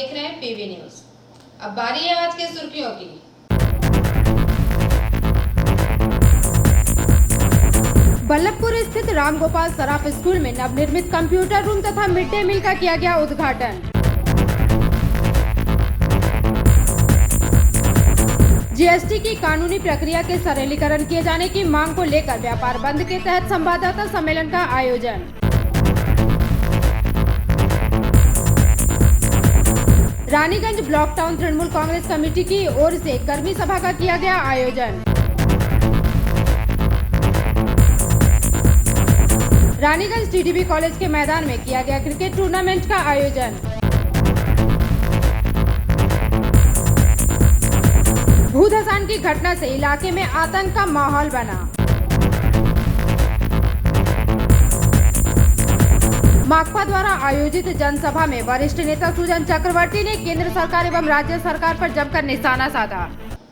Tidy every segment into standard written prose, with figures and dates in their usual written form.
देख रहे हैं पीवी न्यूज। अब बारी है आज के सुर्खियों की। बल्लभपुर स्थित रामगोपाल सराफ स्कूल में नवनिर्मित कंप्यूटर रूम तथा मिड डे मील का किया गया उद्घाटन। जीएसटी की कानूनी प्रक्रिया के सरलीकरण किए जाने की मांग को लेकर व्यापार बंद के तहत संवाददाता सम्मेलन का आयोजन। Raniganj block town Trinamool Congress committee की ओर से कर्मी सभा का किया गया आयोजन। रानीगंज टीडीबी कॉलेज के मैदान में किया गया क्रिकेट टूर्नामेंट का आयोजन। भूधसान की घटना से इलाके में आतंक का माहौल बना। माकपा द्वारा आयोजित जनसभा में वरिष्ठ नेता सुजन चक्रवर्ती ने केंद्र सरकार एवं राज्य सरकार पर जमकर निशाना साधा।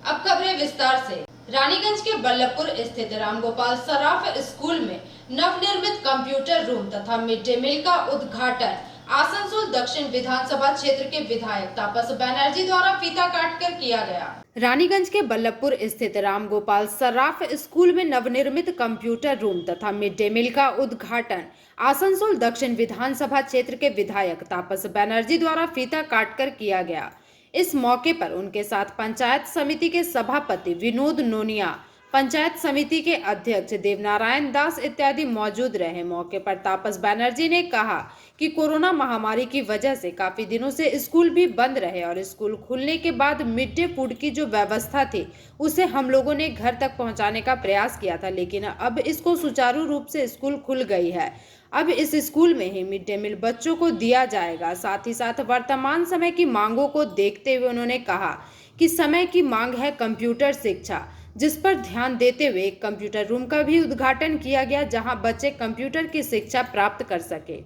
अब खबरें विस्तार से। रानीगंज के बल्लभपुर स्थित रामगोपाल सराफ स्कूल में नवनिर्मित कंप्यूटर रूम तथा मिड डे मील का उद्घाटन आसनसोल दक्षिण विधानसभा क्षेत्र के विधायक तापस बनर्जी द्वारा फीता काटकर किया गया। रानीगंज के बल्लभपुर स्थित रामगोपाल सराफ स्कूल में नवनिर्मित कंप्यूटर रूम तथा मिड डे मील का उद्घाटन आसनसोल दक्षिण विधानसभा क्षेत्र के विधायक तापस बनर्जी द्वारा फीता काटकर किया गया। इस मौके पर उनके साथ पंचायत समिति के सभापति विनोद नोनिया, पंचायत समिति के अध्यक्ष देवनारायण दास इत्यादि मौजूद रहे। मौके पर तापस बनर्जी ने कहा कि कोरोना महामारी की वजह से काफी दिनों से स्कूल भी बंद रहे और स्कूल खुलने के बाद मिड डे फूड की जो व्यवस्था थी उसे हम लोगों ने घर तक पहुंचाने का प्रयास किया था, लेकिन अब इसको सुचारू रूप से स्कूल खुल गई है। अब इस स्कूल में ही मिड डे मील बच्चों को दिया जाएगा। साथ ही साथ वर्तमान समय की मांगों को देखते हुए उन्होंने कहा कि समय की मांग है कंप्यूटर शिक्षा, जिस पर ध्यान देते हुए एक कंप्यूटर रूम का भी उद्घाटन किया गया जहां बच्चे कंप्यूटर की शिक्षा प्राप्त कर सके।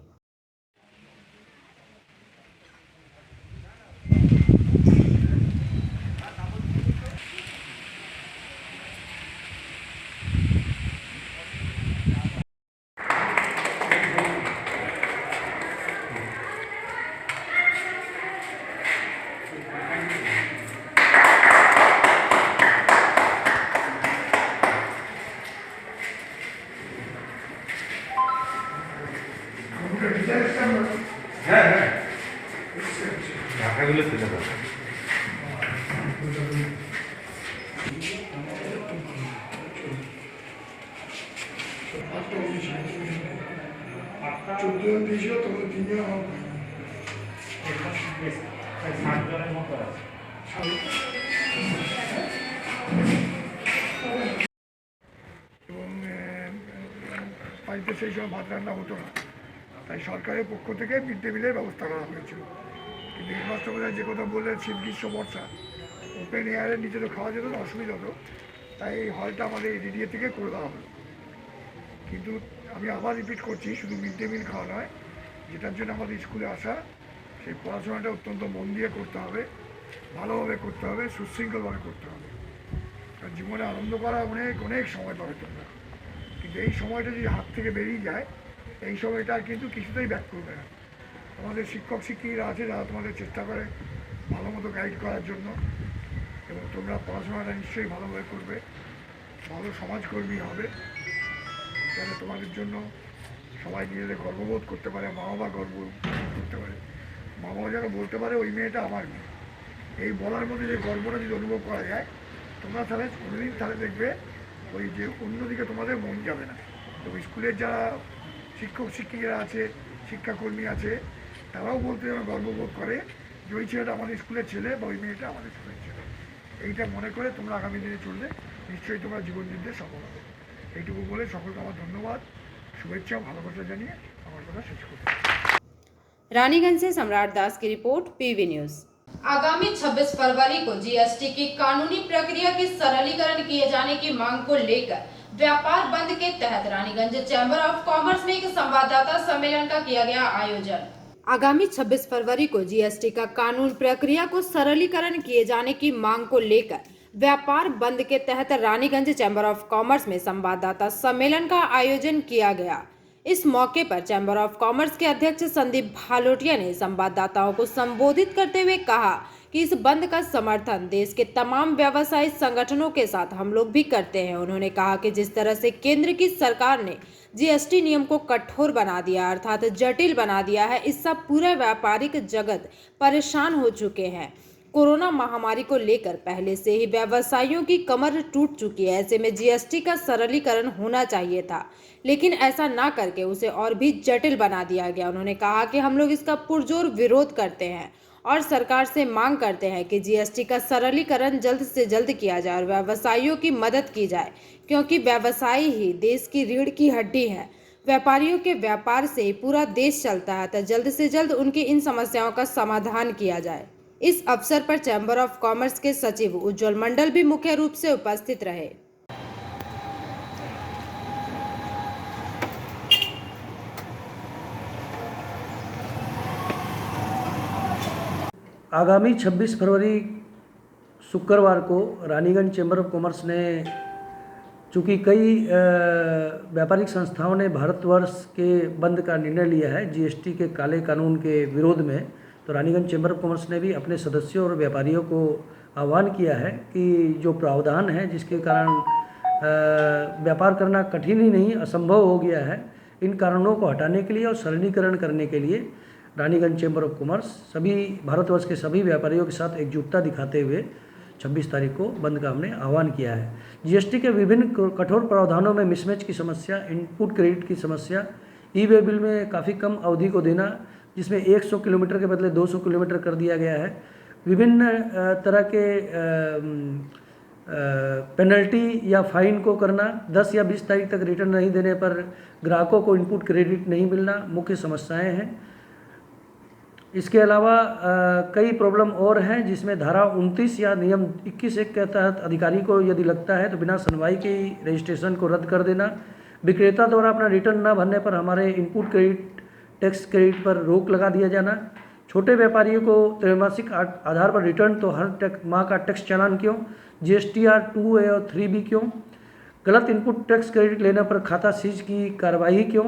হ্যাঁ হ্যাঁ ঢাকাগুলো তুলে দাও। চোদ্দজন দিয়েছিল তখন তিনজন আমার এবং বাড়িতে সেই সময় ভাত রান্না হতো না, তাই সরকারের পক্ষ থেকে মিড ডে মিলের ব্যবস্থা করা হয়েছিল। কিন্তু হেডমাস্টার বোধহয় যে কথা বললেন শীত গ্রীষ্ম বর্ষা ওপেন এয়ারের নিচে তো খাওয়া যেত না, অসুবিধা হতো, তাই এই হলটা আমাদের এডিডিএ থেকে করে দেওয়া হলো। কিন্তু আমি আবার রিপিট করছি, শুধু মিড ডে মিল খাওয়া নয়, যেটার জন্য আমাদের স্কুলে আসা সেই পড়াশোনাটা অত্যন্ত মন দিয়ে করতে হবে, ভালোভাবে করতে হবে, সুশৃঙ্খলভাবে করতে হবে। কারণ জীবনে আনন্দ করা অনেক অনেক সময় পাবে তোমরা, কিন্তু এই সময়টা যদি হাত থেকে বেরিয়ে যায় এই সময়টা কিন্তু কিছুতেই ব্যাক করবে না। আমাদের শিক্ষক শিক্ষিকারা আছে যারা তোমাদের চেষ্টা করে ভালো মতো গাইড করার জন্য, এবং তোমরা পড়াশোনাটা নিশ্চয়ই ভালোভাবে করবে, ভালো সমাজকর্মী হবে, যাতে তোমাদের জন্য সবাই নিজেদের গর্ববোধ করতে পারে, মা বাবা গর্ব করতে পারে, মা বাবা যেন বলতে পারে ওই মেয়েটা আমার মেয়ে। এই বলার মধ্যে যে গর্বটা যদি অনুভব করা যায় তোমরা তাহলে কোনোদিন তাহলে দেখবে ওই যে অন্যদিকে তোমাদের মন যাবে না। তো স্কুলের যারা শিক্ষক শিক্ষিকারা আছে, শিক্ষাকর্মী আছে, তারাও বলতে যেন গর্ববোধ করে যে ওই ছেলেটা আমাদের স্কুলের ছেলে বা ওই মেয়েটা আমাদের স্কুলের ছেলে। এইটা মনে করে তোমরা আগামী দিনে চললে নিশ্চয়ই তোমরা জীবন যুদ্ধে সফল হবে। এইটুকু বলে সকলকে আমার ধন্যবাদ, শুভেচ্ছা, ভালোবাসা জানিয়ে আমার কথা শেষ করছি। रानीगंज से सम्राट दास की रिपोर्ट पीवी न्यूज। आगामी 26 फरवरी को जीएसटी की कानूनी प्रक्रिया के सरलीकरण किए जाने की मांग को लेकर व्यापार बंद के तहत रानीगंज चैम्बर ऑफ कॉमर्स में एक संवाददाता सम्मेलन का किया गया आयोजन। आगामी 26 फरवरी को जीएसटी का कानून प्रक्रिया को सरलीकरण किए जाने की मांग को लेकर व्यापार बंद के तहत रानीगंज चैम्बर ऑफ कॉमर्स में संवाददाता सम्मेलन का आयोजन किया गया। इस मौके पर चैम्बर ऑफ कॉमर्स के अध्यक्ष संदीप भालोटिया ने संवाददाताओं को संबोधित करते हुए कहा कि इस बंद का समर्थन देश के तमाम व्यवसायी संगठनों के साथ हम लोग भी करते हैं। उन्होंने कहा कि जिस तरह से केंद्र की सरकार ने जीएसटी नियम को कठोर बना दिया अर्थात जटिल बना दिया है, इससे पूरा व्यापारिक जगत परेशान हो चुके हैं। कोरोना महामारी को लेकर पहले से ही व्यवसायियों की कमर टूट चुकी है। ऐसे में जीएसटी का सरलीकरण होना चाहिए था, लेकिन ऐसा ना करके उसे और भी जटिल बना दिया गया। उन्होंने कहा कि हम लोग इसका पुरजोर विरोध करते हैं और सरकार से मांग करते हैं कि जीएसटी का सरलीकरण जल्द से जल्द किया जाए और व्यवसायियों की मदद की जाए, क्योंकि व्यवसायी ही देश की रीढ़ की हड्डी है। व्यापारियों के व्यापार से ही पूरा देश चलता है, तो जल्द से जल्द उनकी इन समस्याओं का समाधान किया जाए। इस अवसर पर चैम्बर ऑफ कॉमर्स के सचिव उज्जवल मंडल भी मुख्य रूप से उपस्थित रहे। आगामी 26 फरवरी शुक्रवार को रानीगंज चैम्बर ऑफ कॉमर्स ने, चूँकि कई व्यापारिक संस्थाओं ने भारतवर्ष के बंद का निर्णय लिया है जीएसटी के काले कानून के विरोध में, तो रानीगंज चैम्बर ऑफ कॉमर्स ने भी अपने सदस्यों और व्यापारियों को आह्वान किया है कि जो प्रावधान है जिसके कारण व्यापार करना कठिन ही नहीं असंभव हो गया है, इन कारणों को हटाने के लिए और सरलीकरण करने के लिए रानीगंज चैम्बर ऑफ कॉमर्स सभी भारतवर्ष के सभी व्यापारियों के साथ एकजुटता दिखाते हुए 26 तारीख को बंद का हमने आह्वान किया है। जीएसटी के विभिन्न कठोर प्रावधानों में मिसमैच की समस्या, इनपुट क्रेडिट की समस्या, ई वे बिल में काफ़ी कम अवधि को देना जिसमें 100 किलोमीटर के बदले 200 किलोमीटर कर दिया गया है, विभिन्न तरह के पेनल्टी या फाइन को करना, 10 या 20 तारीख तक रिटर्न नहीं देने पर ग्राहकों को इनपुट क्रेडिट नहीं मिलना मुख्य समस्याएं हैं। इसके अलावा कई प्रॉब्लम और हैं जिसमें धारा 29 या नियम 21(1) के तहत अधिकारी को यदि लगता है तो बिना सुनवाई के रजिस्ट्रेशन को रद्द कर देना, विक्रेता द्वारा अपना रिटर्न न भरने पर हमारे इनपुट क्रेडिट टैक्स क्रेडिट पर रोक लगा दिया जाना, छोटे व्यापारियों को त्रैमासिक आधार पर रिटर्न तो हर माह का टैक्स चालान क्यों, GSTR 2A और 3B क्यों, गलत इनपुट टैक्स क्रेडिट लेने पर खाता सीज की कार्रवाई क्यों,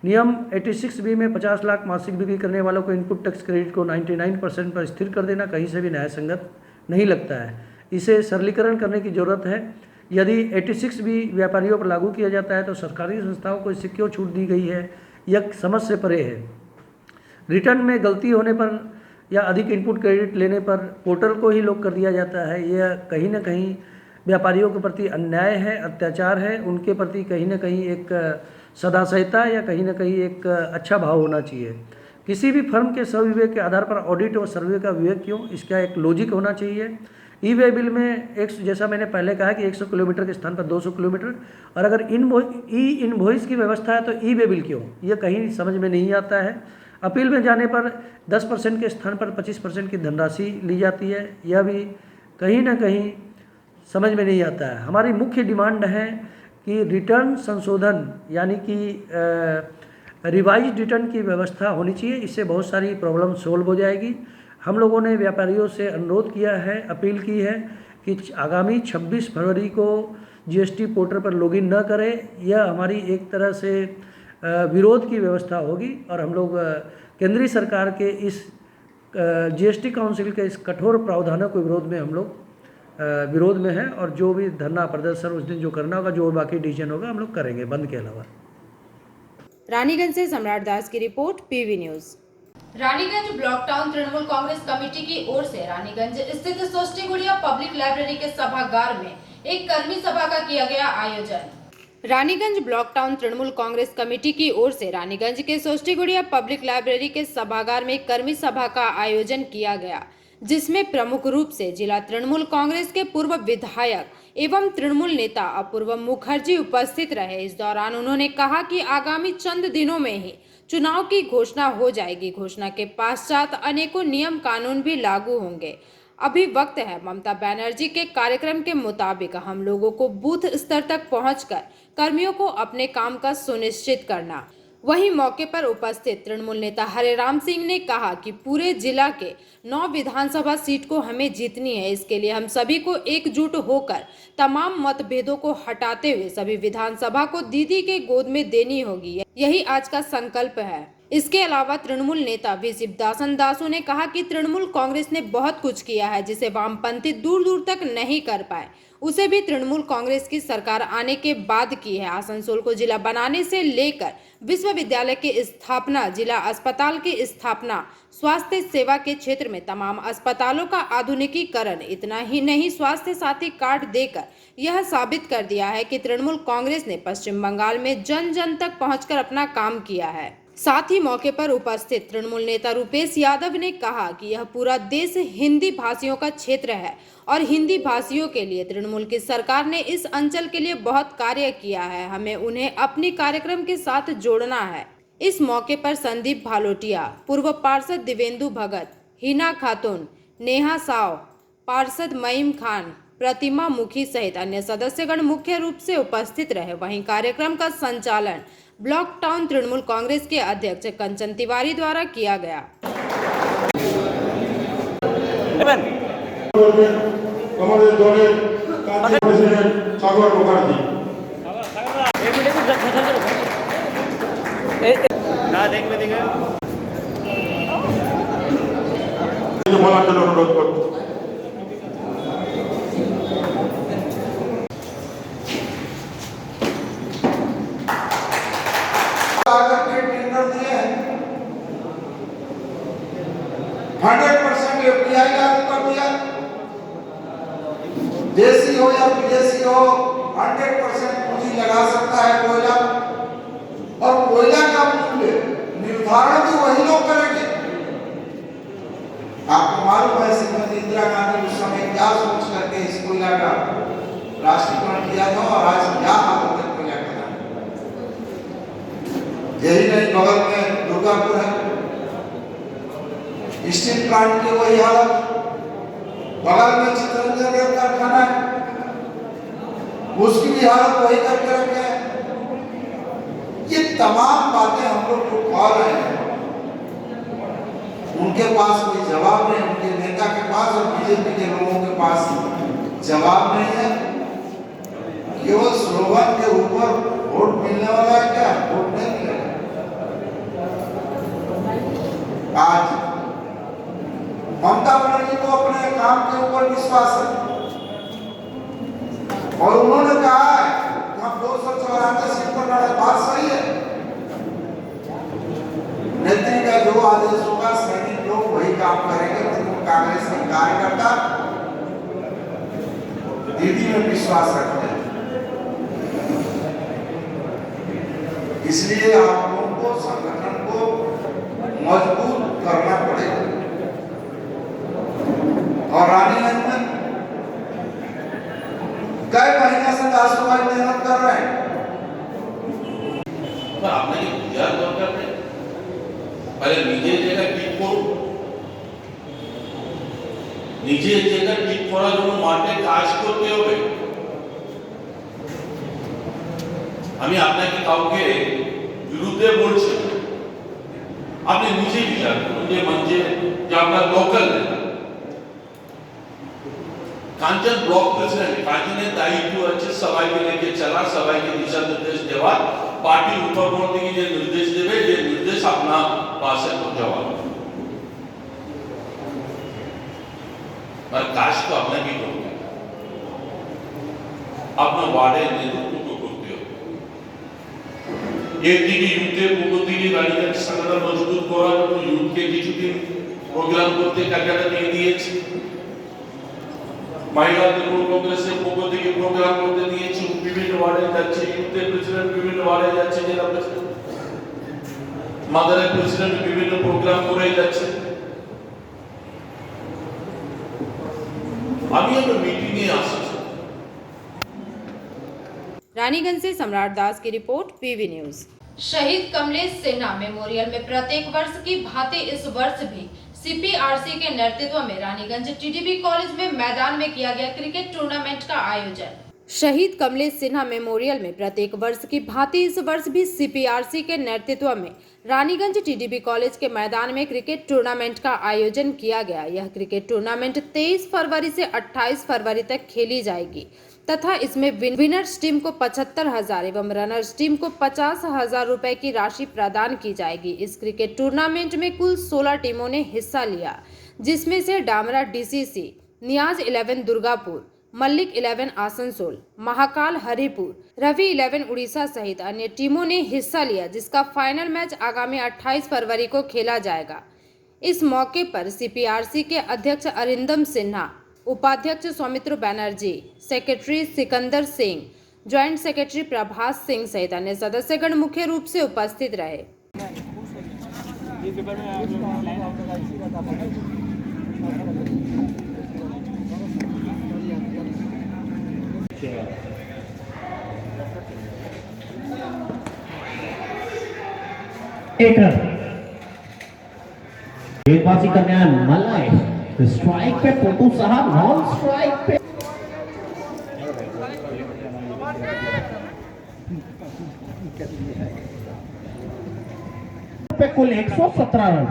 नियम 86B में 50 लाख मासिक बिक्री करने वालों को इनपुट टैक्स क्रेडिट को 99% पर स्थिर कर देना कहीं से भी न्याय संगत नहीं लगता है। इसे सरलीकरण करने की ज़रूरत है। यदि 86B व्यापारियों पर लागू किया जाता है तो सरकारी संस्थाओं को इससे क्यों छूट दी गई है, यह समझ से परे है। रिटर्न में गलती होने पर या अधिक इनपुट क्रेडिट लेने पर पोर्टल को ही लॉक कर दिया जाता है। यह कहीं ना कहीं व्यापारियों के प्रति अन्याय है, अत्याचार है। उनके प्रति कहीं ना कहीं एक सदाशयता या कहीं ना कहीं एक अच्छा भाव होना चाहिए। किसी भी फर्म के स्वविवेक के आधार पर ऑडिट और सर्वे का विवेक क्यों, इसका एक लॉजिक होना चाहिए। ई वे बिल में जैसा मैंने पहले कहा कि 100 किलोमीटर के स्थान पर 200 किलोमीटर, और अगर इनवॉइस की व्यवस्था है तो ई वे बिल क्यों, यह कहीं समझ में नहीं आता है। अपील में जाने पर 10% के स्थान पर 25% की धनराशि ली जाती है, यह भी कहीं ना कहीं समझ में नहीं आता है। हमारी मुख्य डिमांड है कि रिटर्न संशोधन यानी कि रिवाइज रिटर्न की व्यवस्था होनी चाहिए। इससे बहुत सारी प्रॉब्लम सोल्व हो जाएगी। हम लोगों ने व्यापारियों से अनुरोध किया है, अपील की है कि आगामी 26 फरवरी को जीएसटी पोर्टल पर लॉगिन न करें। यह हमारी एक तरह से विरोध की व्यवस्था होगी और हम लोग केंद्रीय सरकार के इस जीएसटी काउंसिल के इस कठोर प्रावधानों के विरोध में हम लोग विरोध में है, और जो भी धरना प्रदर्शन उस दिन जो करना होगा, जो बाकी डिसीजन होगा हम लोग करेंगे बंद के अलावा। रानीगंज से सम्राट दास की report, PV news. Raniganj block town Trinamool Congress committee की ओर से रानीगंज स्थित सोष्टी गुड़िया पब्लिक लाइब्रेरी के सभागार में एक कर्मी सभा का किया गया आयोजन। Raniganj block town Trinamool Congress committee की ओर से रानीगंज के सोष्टी गुड़िया पब्लिक लाइब्रेरी के सभागार में कर्मी सभा का आयोजन किया गया, जिसमें प्रमुख रूप से जिला तृणमूल कांग्रेस के पूर्व विधायक एवं तृणमूल नेता अपूर्व मुखर्जी उपस्थित रहे। इस दौरान उन्होंने कहा कि आगामी चंद दिनों में ही चुनाव की घोषणा हो जाएगी। घोषणा के पश्चात अनेकों नियम कानून भी लागू होंगे। अभी वक्त है ममता बनर्जी के कार्यक्रम के मुताबिक हम लोगों को बूथ स्तर तक पहुंचकर कर्मियों को अपने काम का सुनिश्चित करना। वहीं मौके पर उपस्थित तृणमूल नेता हरेराम सिंह ने कहा कि पूरे जिला के 9 विधानसभा सीट को हमें जीतनी है। इसके लिए हम सभी को एकजुट होकर तमाम मतभेदों को हटाते हुए सभी विधानसभा को दीदी के गोद में देनी होगी। यही आज का संकल्प है। इसके अलावा तृणमूल नेता वी शिवदासन दासू ने कहा कि तृणमूल कांग्रेस ने बहुत कुछ किया है जिसे वामपंथी दूर दूर तक नहीं कर पाए, उसे भी तृणमूल कांग्रेस की सरकार आने के बाद की है। आसनसोल को जिला बनाने से लेकर विश्वविद्यालय की स्थापना, जिला अस्पताल की स्थापना, स्वास्थ्य सेवा के क्षेत्र में तमाम अस्पतालों का आधुनिकीकरण, इतना ही नहीं स्वास्थ्य साथी कार्ड देकर यह साबित कर दिया है कि तृणमूल कांग्रेस ने पश्चिम बंगाल में जन जन तक पहुंचकर अपना काम किया है। साथ ही मौके पर उपस्थित तृणमूल नेता रूपेश यादव ने कहा कि यह पूरा देश हिंदी भाषियों का क्षेत्र है और हिंदी भाषियों के लिए तृणमूल की सरकार ने इस अंचल के लिए बहुत कार्य किया है। हमें उन्हें अपने कार्यक्रम के साथ जोड़ना है। इस मौके पर संदीप भालोटिया, पूर्व पार्षद दिवेंदु भगत, हिना खातून, नेहा साव, पार्षद मईम खान, प्रतिमा मुखी सहित अन्य सदस्यगण मुख्य रूप से उपस्थित रहे। वहीं कार्यक्रम का संचालन ब्लॉक टाउन तृणमूल कांग्रेस के अध्यक्ष कंचन तिवारी द्वारा किया गया। हमारे दौरे प्रेसिडेंट सागर मुखर्जी बोला चलो अनुरोध करो। अगर के टेंडर दिए हैं 100% एफडीआई लागू कर दिया, देसी हो या विदेशी हो 100% पूंजी लगा सकता है कोयला, और कोयला का मूल्य निर्धारण भी वही लोग करेंगे। आपको मालूम है श्रीमती इंदिरा गांधी उस समय क्या सोच करके इस कोयला का राष्ट्रीयकरण किया था और आज क्या हालत है कोयला का। यही नहीं, बगल में दुर्गापुर है, स्टील प्लांट की वही हालत, बगल में चित्रंजन रेल कारखाना है, उसकी भी हालत वही करके रखे हैं। ये तमाम बातें हम लोग जो कह रहे हैं उनके पास कोई जवाब नहीं, उनके नेता के पास और बीजेपी के लोगों के पास जवाब नहीं है। केवल स्लोगन के ऊपर वोट मिलने वाला है क्या? वोट नहीं मिलेगा। आज ममता बनर्जी को अपने काम के ऊपर विश्वास है और उन्होंने कहा है कि हम 294 सीट पर लड़े। बात सही है, नेत्री का जो आदेश होगा सैनिक लोग वही काम करेंगे। तृणमूल कांग्रेस के कार्यकर्ता दीदी में विश्वास रखते हैं, इसलिए आप लोगों को संगठन को मजबूत करना पड़ेगा। और रानीगंज में कई महीने से दासू भाई मेहनत कर रहे हैं। আপনাকে বোঝার দরকার নেই, আরে নিজের জায়গা ঠিক করুন। নিজের জায়গা ঠিক করার জন্য মাঠে কাজ করতে হবে। আমি আপনাকে কাউকে বিরুদ্ধে বলছি, আপনি নিজে বিচার করুন যে মঞ্চে যে আপনার লোকাল নেতা কাঞ্চন ব্লক প্রেসিডেন্ট, কাঞ্চনের দায়িত্ব আছে সবাইকে লেকে চলা, সবাইকে দিশা নির্দেশ দেওয়া, পার্টির উপর থেকে যে নির্দেশ দেবে যে নির্দেশ আপনার পাশে পৌঁছাওয়া। আর কাজ তো আপনাকে করতে হবে, আপনার ওয়ার্ডের নেতৃত্ব করতে হবে। একদিকে ইউথের পক্ষ থেকে রানীগঞ্জ সংগঠন মজবুত করার জন্য ইউথকে কিছুদিন প্রোগ্রাম করতে টাকাটা দিয়ে দিয়েছি। महिला तृणमूल कांग्रेस के पक्ष থেকে প্রোগ্রাম করতে দিয়েছি, বিভিন্ন ওয়ার্ডে যাচ্ছে, ইউথের প্রেসিডেন্ট বিভিন্ন ওয়ার্ডে যাচ্ছে, জেলা প্রেসিডেন্ট মাদারের প্রেসিডেন্ট বিভিন্ন প্রোগ্রাম করে যাচ্ছে। আমি একটা মিটিংয়ে আসছি। रानीगंज से सम्राट दास की रिपोर्ट, पीवी न्यूज। शहीद कमलेश सिन्हा मेमोरियल में प्रत्येक वर्ष की भांति इस वर्ष भी सीपीआरसी के नेतृत्व में रानीगंज टीडीबी कॉलेज में मैदान में किया गया क्रिकेट टूर्नामेंट का आयोजन। शहीद कमलेश सिन्हा मेमोरियल में प्रत्येक वर्ष की भांति इस वर्ष भी सीपीआरसी के नेतृत्व में रानीगंज टीडीबी कॉलेज के मैदान में क्रिकेट टूर्नामेंट का आयोजन किया गया। यह क्रिकेट टूर्नामेंट 23 फरवरी से 28 फरवरी तक खेली जाएगी तथा इसमें विनर्स टीम को 75,000 एवं रनर्स टीम को 50,000 रुपए की राशि प्रदान की जाएगी। इस क्रिकेट टूर्नामेंट में कुल 16 टीमों ने हिस्सा लिया, जिसमें से डामरा डीसीसी, नियाज 11 दुर्गापुर, मल्लिक 11 आसनसोल, महाकाल हरिपुर, रवि 11 उड़ीसा सहित अन्य टीमों ने हिस्सा लिया, जिसका फाइनल मैच आगामी 28 फरवरी को खेला जाएगा। इस मौके पर सीपीआरसी के अध्यक्ष अरिंदम सिन्हा, उपाध्यक्ष Soumitra Banerjee, secretary Sikandar Singh, joint secretary Prabhas Singh सहित अन्य सदस्यगण मुख्य रूप से उपस्थित रहे। गेंदबाजी कल्याण मलाई स्ट्राइक पे पोटू साहब, नॉन स्ट्राइक पे कुल 117 रन।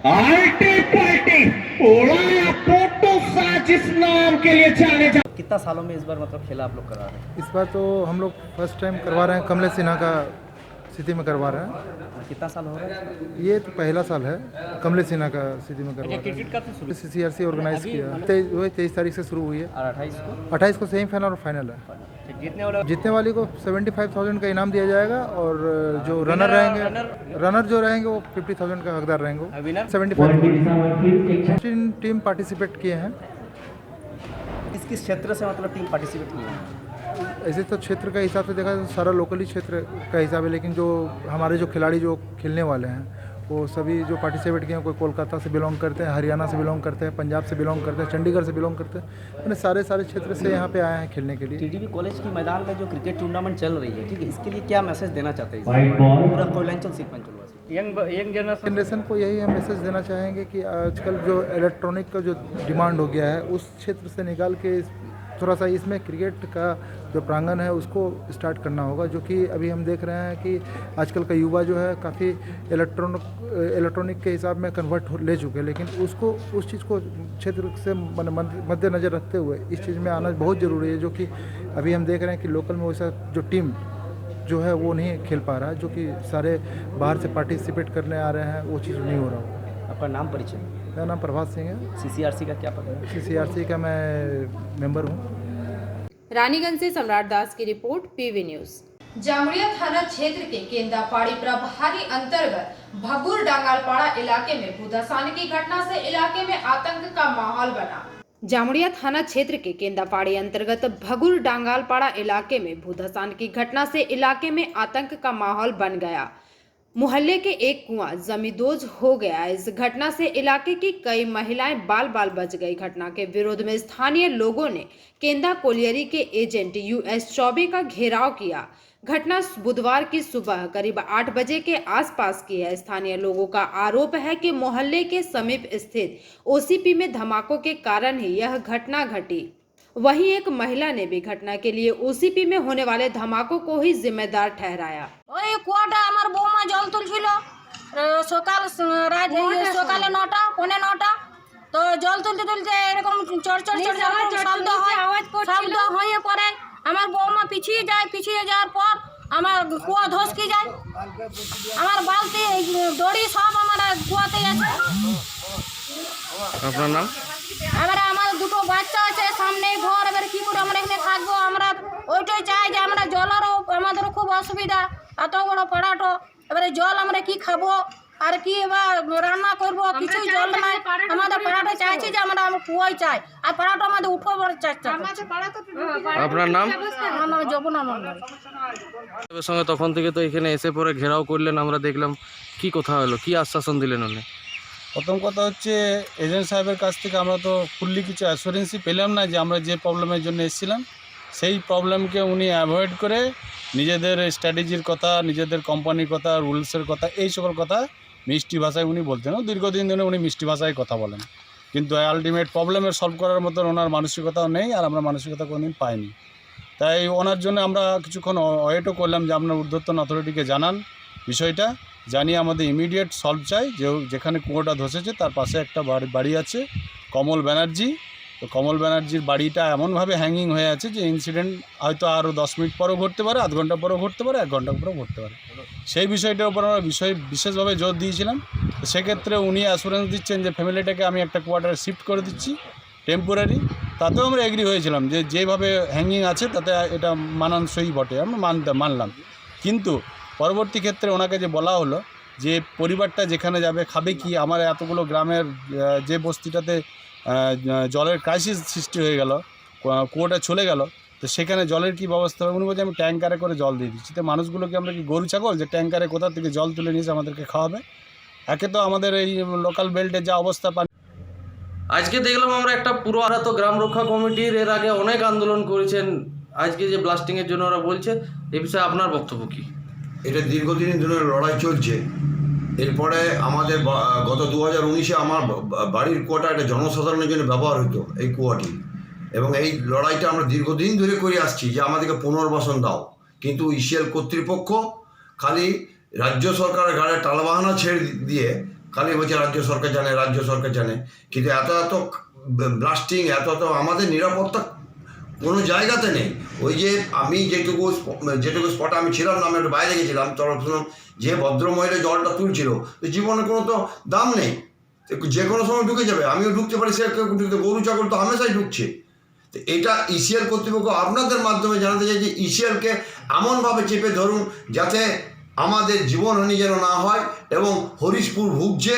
आल्टी पार्टी उड़ा पोटू साहब जिस नाम के लिए जाने जा। कितना सालों में इस बार मतलब खेला आप लोग करा रहे हैं? इस बार तो हम लोग फर्स्ट टाइम करवा रहे हैं, कमलेश सिन्हा का स्थिति में करवा रहे हैं। कितना साल हो रहा है? ये तो पहला साल है कमलेश सिन्हा का स्थिति में करवा रहे क्रिकेट का तो शुरू हैं। सीसीआरसी ऑर्गेनाइज किया, वही 23 तारीख से शुरू हुई है और 28 28 को सेमीफाइनल और फाइनल है। जीतने वाले को 75,000 का इनाम दिया जाएगा और जो रनर रहेंगे, रनर जो रहेंगे वो 50,000 का हकदार रहेंगे। 75 टीम पार्टिसिपेट किए हैं। किस क्षेत्र से मतलब टीम पार्टिसिपेट की है? ऐसे तो क्षेत्र का हिसाब से देखा तो सारा लोकली क्षेत्र का हिसाब है, लेकिन जो हमारे जो खिलाड़ी जो खेलने वाले हैं वो सभी जो पार्टिसिपेट किए हैं, कोई कोलकाता से बिलोंग करते हैं, हरियाणा से बिलोंग करते हैं, पंजाब से बिलोंग करते हैं, चंडीगढ़ से बिलोंग करते हैं, मैंने सारे क्षेत्र से यहाँ पे आए हैं खेलने के लिए। टीडीबी कॉलेज की मैदान में जो क्रिकेट टूर्नामेंट चल रही है, ठीक है, इसके लिए क्या मैसेज देना चाहते हैं पूरा कोयलांचल सीपंचल यंग जनरेशन को यही हम मैसेज देना चाहेंगे कि आजकल जो इलेक्ट्रॉनिक का जो डिमांड हो गया है उस क्षेत्र से निकाल के थोड़ा सा इसमें क्रिकेट का जो प्रांगण है उसको स्टार्ट करना होगा, जो कि अभी हम देख रहे हैं कि आजकल का युवा जो है काफ़ी इलेक्ट्रॉनिक के हिसाब में कन्वर्ट ले चुके हैं, लेकिन उसको उस चीज़ को क्षेत्र से मद्देनज़र रखते हुए इस चीज़ में आना बहुत ज़रूरी है, जो कि अभी हम देख रहे हैं कि लोकल में वैसा जो टीम जो है वो नहीं खेल पा रहा है, जो कि सारे बाहर से पार्टिसिपेट करने आ रहे हैं, वो चीज़ नहीं हो रहा। आपका नाम परिचय? मेरा नाम प्रभास सिंह है। सीसीआरसी का क्या पता है? सीसीआरसी का मैं मेंबर हूँ। रानीगंज से सम्राट दास की रिपोर्ट, पीवी न्यूज। जामुड़िया थाना क्षेत्र के केंदापाड़ी प्रभारी अंतर्गत भगुर डांगालपाड़ा इलाके में भूधंसाने की घटना से इलाके में आतंक का माहौल बना। जामुड़िया थाना क्षेत्र के केंदापाड़ी अंतर्गत भगुर डांगालपाड़ा इलाके में भूधंसान की घटना से इलाके में आतंक का माहौल बन गया। मुहल्ले के एक कुआं जमींदोज हो गया। इस घटना से इलाके की कई महिलाएं बाल बाल बच गई। घटना के विरोध में स्थानीय लोगों ने केंदा कोलियरी के एजेंट यूएस चौबे का घेराव किया। घटना बुधवार की सुबह करीब 8 बजे के आसपास की है। स्थानीय लोगों का आरोप है कि मोहल्ले के समीप स्थित ओसीपी में धमाकों के कारण ही यह घटना घटी। वहीं एक महिला ने भी घटना के लिए ओसीपी में होने वाले धमाकों को ही जिम्मेदार ठहराया। ওই কুয়াটা আমার বৌমা জল তুলছিল সকালে 9টা পৌনে 9টা, তো জল তুলতে তুলতে এরকম চড়চড় শব্দ হয়ে পড়ে আমার বৌমা পিছিয়ে যাওয়ার পর আমার কুয়া ধসকে যায়। আমার বালতি দড়ি সব আমার কুয়াতে আছে। আপনার নাম? এবারে আমার দুটো বাচ্চা আছে, সামনে ঘর, এবারে কি করে আমরা এখানে থাকবো? আমরা ওইটাই চাই যে আমরা জলেরও আমাদেরও খুব অসুবিধা, এত বড় পাড়াটো, এবারে জল আমরা কি খাবো আর কি রান্না করবো, কিছুই জল নাই। আমাদের পাড়াটা চাইছি যে আমরা কুয়াই চাই, আর পাড়াটা আমাদের উঠো চাইছে। আপনার নাম? আমার নাম যমুনা মন্ডল। সঙ্গে তখন থেকে তো এখানে এসে পরে ঘেরাও করলেন, আমরা দেখলাম কি কথা হলো, কি আশ্বাসন দিলেন উনি? প্রথম কথা হচ্ছে এজেন্ট সাহেবের কাছ থেকে আমরা তো ফুললি কিছু অ্যাসুরেন্সই পেলাম না যে আমরা যে প্রবলেমের জন্য এসেছিলাম সেই প্রবলেমকে উনি অ্যাভয়েড করে নিজেদের স্ট্র্যাটেজির কথা, নিজেদের কোম্পানির কথা, রুলসের কথা, এই সকল কথা মিষ্টি ভাষায় উনি বলতেন, দীর্ঘদিন ধরে উনি মিষ্টি ভাষায় কথা বলেন, কিন্তু আলটিমেট প্রবলেমের সলভ করার মতো ওনার মানসিকতাও নেই, আর আমরা মানসিকতা কোনোদিন পাইনি। তাই ওনার জন্য আমরা কিছুক্ষণ ওয়েটও করলাম যে আপনার ঊর্ধ্বতন অথরিটিকে জানান বিষয়টা, জানিয়ে আমাদের ইমিডিয়েট সলভ চাই। যেখানে কুয়োটা ধসেছে তার পাশে একটা বাড়ি আছে কমল ব্যানার্জি, তো কমল ব্যানার্জির বাড়িটা এমনভাবে হ্যাঙ্গিং হয়ে আছে যে ইনসিডেন্ট হয়তো আরও 10 মিনিট পরেও ঘটতে পারে, আধ ঘন্টা পরেও ঘটতে পারে, 1 ঘন্টা পরেও ঘটতে পারে। সেই বিষয়টার উপর আমরা বিশেষভাবে জোর দিয়েছিলাম। তো সেক্ষেত্রে উনি অ্যাসুরেন্স দিচ্ছেন যে ফ্যামিলিটাকে আমি একটা কোয়ার্টারে শিফট করে দিচ্ছি টেম্পোরারি। তাতেও আমরা এগ্রি হয়েছিলাম যে যেভাবে হ্যাঙ্গিং আছে তাতে এটা মানানসই বটে, আমরা মানলাম। কিন্তু পরবর্তী ক্ষেত্রে ওনাকে যে বলা হলো যে পরিবারটা যেখানে যাবে খাবে কি, আমার এতগুলো গ্রামের যে বস্তিটাতে জলের ক্রাইসিস সৃষ্টি হয়ে গেল, কুয়োটা চলে গেল, তো সেখানে জলের কি ব্যবস্থা হবে? উনি বলছে আমি ট্যাঙ্কারে করে জল দিয়ে দিচ্ছি। তো মানুষগুলোকে আমরা কি গরু ছাগল যে ট্যাঙ্কারে কোথা থেকে জল তুলে নিয়ে এসে আমাদেরকে খাওয়াবে? একে তো আমাদের এই লোকাল বেল্টে যা অবস্থা আজকে দেখলাম আমরা একটা পুরো আহত গ্রাম রক্ষা কমিটির এর আগে অনেক আন্দোলন করেছেন, আজকে যে ব্লাস্টিংয়ের জন্য ওরা বলছে, এ বিষয়ে আপনার বক্তব্য কী? এটা দীর্ঘদিন ধরে লড়াই চলছে। এরপরে আমাদের গত 2019-এ আমার বাড়ির কুয়াটা একটা জনসাধারণের জন্য ব্যবহার হতো এই কুয়াটি, এবং এই লড়াইটা আমরা দীর্ঘদিন ধরে করে আসছি যে আমাদেরকে পুনর্বাসন দাও। কিন্তু ইসিএল কর্তৃপক্ষ খালি রাজ্য সরকারের গাড়ে টালবাহানা ছেড়ে দিয়ে খালি বলছে রাজ্য সরকার জানে, কিন্তু এত ব্লাস্টিং, এত আমাদের নিরাপত্তা কোনো জায়গাতে নেই। ওই যে আমি যেটুকু স্পটে আমি ছিলাম না, আমি একটু বাইরে গেছিলাম, তখন যে ভদ্রমহিলা জলটা তুলছিল, তো জীবনের কোনো তো দাম নেই, যে কোনো সময় ঢুকে যাবে, আমিও ঢুকতে পারি, সে ঢুকতে, গরু ছাগল তো হামেশাই ঢুকছে। তো এটা ইসিএল কর্তৃপক্ষ আপনাদের মাধ্যমে জানাতে চাই যে ইসিএলকে এমনভাবে চেপে ধরুন যাতে আমাদের জীবনহানি যেন না হয়। এবং হরিশপুর ভুগছে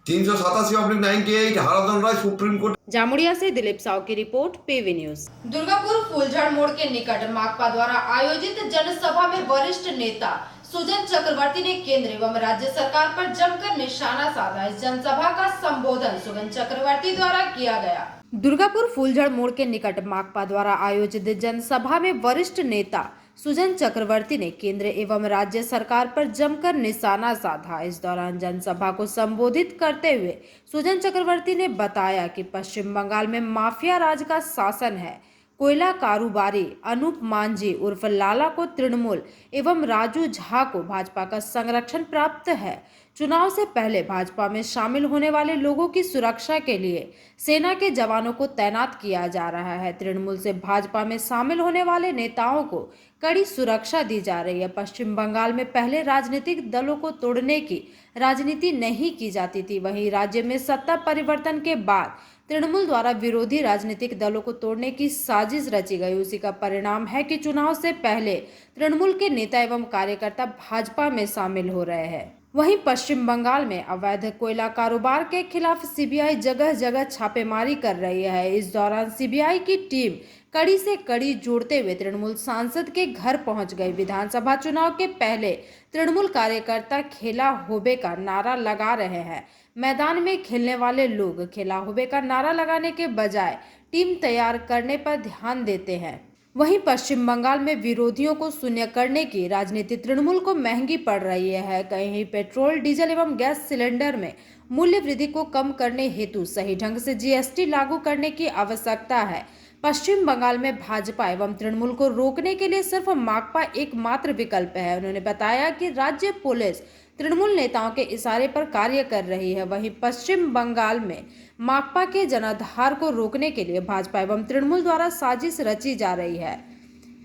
387/98 हाराधन राय सुप्रीम कोर्ट। जामुड़िया से दिलीप साव की रिपोर्ट, पीवी न्यूज। दुर्गापुर फूलझड़ मोड़ के निकट माकपा द्वारा आयोजित जनसभा में वरिष्ठ नेता सुजन चक्रवर्ती ने केंद्र एवं राज्य सरकार पर जमकर निशाना साधा। इस जनसभा का संबोधन सुजन चक्रवर्ती द्वारा किया गया। दुर्गापुर फूलझड़ मोड़ के निकट माकपा द्वारा आयोजित जनसभा में वरिष्ठ नेता सुजन चक्रवर्ती ने केंद्र एवं राज्य सरकार पर जमकर निशाना साधा। इस दौरान जनसभा को संबोधित करते हुए सुजन चक्रवर्ती ने बताया कि पश्चिम बंगाल में माफिया राज का शासन है। कोयला कारोबारी अनूप मांझी उर्फ लाला को तृणमूल एवं राजू झा को भाजपा का संरक्षण प्राप्त है। चुनाव से पहले भाजपा में शामिल होने वाले लोगों की सुरक्षा के लिए सेना के जवानों को तैनात किया जा रहा है। तृणमूल से भाजपा में शामिल होने वाले नेताओं को कड़ी सुरक्षा दी जा रही है। पश्चिम बंगाल में पहले राजनीतिक दलों को तोड़ने की राजनीति नहीं की जाती थी, वहीं राज्य में सत्ता परिवर्तन के बाद तृणमूल द्वारा विरोधी राजनीतिक दलों को तोड़ने की साजिश रची गई। उसी का परिणाम है कि चुनाव से पहले तृणमूल के नेता एवं कार्यकर्ता भाजपा में शामिल हो रहे हैं। वहीं पश्चिम बंगाल में अवैध कोयला कारोबार के खिलाफ सीबीआई जगह जगह छापेमारी कर रही है। इस दौरान सीबीआई की टीम कड़ी से कड़ी जोड़ते हुए तृणमूल सांसद के घर पहुंच गई। विधानसभा चुनाव के पहले तृणमूल कार्यकर्ता खेला होबे का नारा लगा रहे हैं। मैदान में खेलने वाले लोग खेला होबे का नारा लगाने के बजाय टीम तैयार करने पर ध्यान देते हैं। वहीं पश्चिम बंगाल में विरोधियों को शून्य करने की राजनीति तृणमूल को महंगी पड़ रही है। कहीं पेट्रोल, डीजल एवं गैस सिलेंडर में मूल्य वृद्धि को कम करने हेतु सही ढंग से जीएसटी लागू करने की आवश्यकता है। पश्चिम बंगाल में भाजपा एवं तृणमूल को रोकने के लिए सिर्फ माकपा एकमात्र विकल्प है। उन्होंने बताया कि राज्य पुलिस तृणमूल नेताओं के इशारे पर कार्य कर रही है। वहीं पश्चिम बंगाल में माकपा के जनाधार को रोकने के लिए भाजपा एवं तृणमूल द्वारा साजिश रची जा रही है।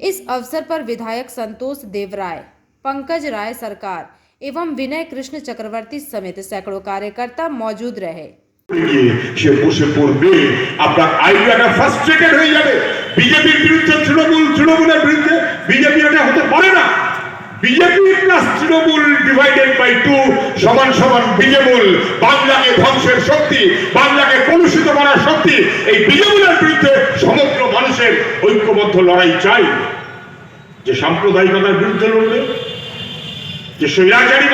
इस अवसर पर विधायक संतोष देवराय, पंकज राय सरकार एवं विनय कृष्ण चक्रवर्ती समेत सैकड़ों कार्यकर्ता मौजूद रहे। সে বসে পড়বে, আপনার আইডিয়াটা ফ্রাস্ট্রেটেড হয়ে যাবে। বিজেপির বিরুদ্ধে তৃণমূল, তৃণমূলের বিরুদ্ধে বিজেপি, এটা হতে পারে না। BJP plus Trinamool divided by 2 সমান সমান বিজেমূল। বাংলাকে ধ্বংসের শক্তি, বাংলাকে কলুষিত করার শক্তি, এই বিজেমূলের বিরুদ্ধে সমগ্র মানুষের ঐক্যবদ্ধ লড়াই চাই। যে সাম্প্রদায়িকতার বিরুদ্ধে লড়বে, যে স্বৈরাচারী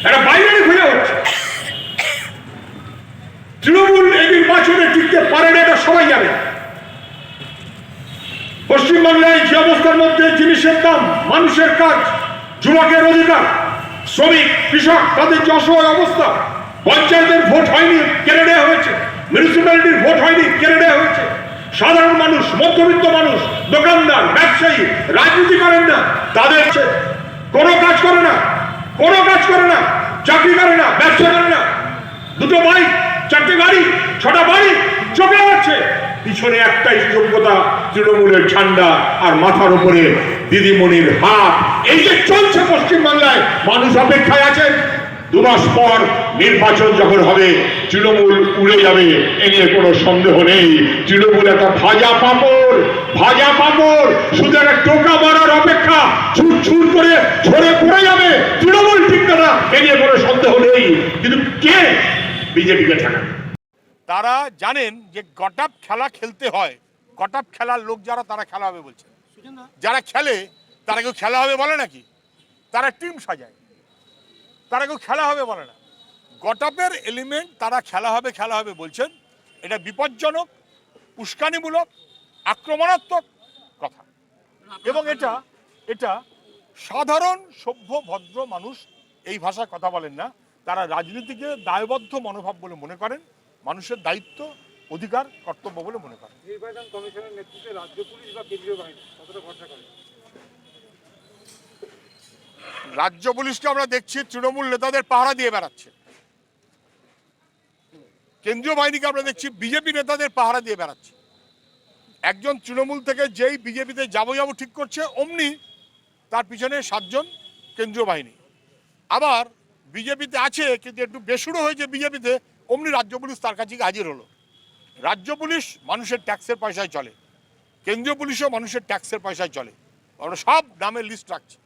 এটা বাইরে হয়ে হচ্ছে। তৃণমূল এই নির্বাচনে টিকতে পারে না, এটা সবাই জানে। পশ্চিমবাংলায় যে অবস্থার মধ্যে জিনিসের দাম, মানুষের কাজ, যুবকের অধিকার, শ্রমিক, কৃষক, তাদের যে অসহায় অবস্থা, পঞ্চায়েতের ভোট হয়নি, কেড়ে নেওয়া হয়েছে, মিউনিসিপ্যালিটির ভোট হয়নি, কেড়ে নেওয়া হয়েছে। সাধারণ মানুষ, মধ্যবিত্ত মানুষ, দোকানদার, ব্যবসায়ী, রাজনীতি করেন না, তাদের কোনো কাজ করে না, কোনো কাজ করে না, চাকরি করে না, ব্যবসা করে না, দুটো বাইক, চারটে গাড়ি, ছটা বাড়ি চোখে যাচ্ছে, পিছনে একটাই যোগ্যতা, তৃণমূলের ঝান্ডা আর মাথার উপরে দিদিমণির হাত। এই যে চলছে পশ্চিমবাংলায়, মানুষ অপেক্ষায় আছে। 2 মাস পর নির্বাচন যখন হবে, তৃণমূল উড়ে যাবে, এ নিয়ে কোনো সন্দেহ নেই। তৃণমূল একটা ভাজা পাপড়, শুধু একটা টোকা মারার অপেক্ষা, ছুট করে ঝরে পড়ে যাবে। তৃণমূল ঠিক না, এ নিয়ে কোনো সন্দেহ নেই। কিন্তু কে বিজেপিকে ঠেকাবে? তারা জানেন যে গটাপ খেলা খেলতে হয়। গটাপ খেলার লোক যারা, তারা খেলা হবে বলছে। যারা খেলে তারা কেউ খেলা হবে বলে নাকি? তারা টিম সাজায়, তারা কেউ খেলা হবে বলে না। গটাপের এলিমেন্ট তারা খেলা হবে বলছেন। এটা বিপজ্জনক, উস্কানিমূলক, আক্রমণাত্মক কথা। এবং এটা সাধারণ সভ্য ভদ্র মানুষ এই ভাষায় কথা বলেন না। তারা রাজনীতিকে দায়বদ্ধ মনোভাব বলে মনে করেন, মানুষের দায়িত্ব, অধিকার, কর্তব্য বলে মনে করেন। নির্বাচন কমিশনের নেতৃত্বে রাজ্য পুলিশ বা কেন্দ্রীয় বাহিনী কতটা ভরসা করেন? রাজ্য পুলিশকে আমরা দেখছি তৃণমূল নেতাদের পাহারা দিয়ে বেড়াচ্ছে। কেন্দ্রীয় বাহিনীকে আমরা দেখছি বিজেপি নেতাদের পাহারা দিয়ে বেড়াচ্ছে। একজন তৃণমূল থেকে যেই বিজেপিতে যাবো ঠিক করছে, অমনি তার পিছনে 7 জন কেন্দ্রীয় বাহিনী। আবার বিজেপিতে আছে কিন্তু একটু বেসুরো হয়েছে বিজেপিতে, অমনি রাজ্য পুলিশ তার কাছে হাজির হলো। রাজ্য পুলিশ মানুষের ট্যাক্সের পয়সায় চলে, কেন্দ্রীয় পুলিশও মানুষের ট্যাক্সের পয়সায় চলে। আমরা সব নামের লিস্ট রাখছি।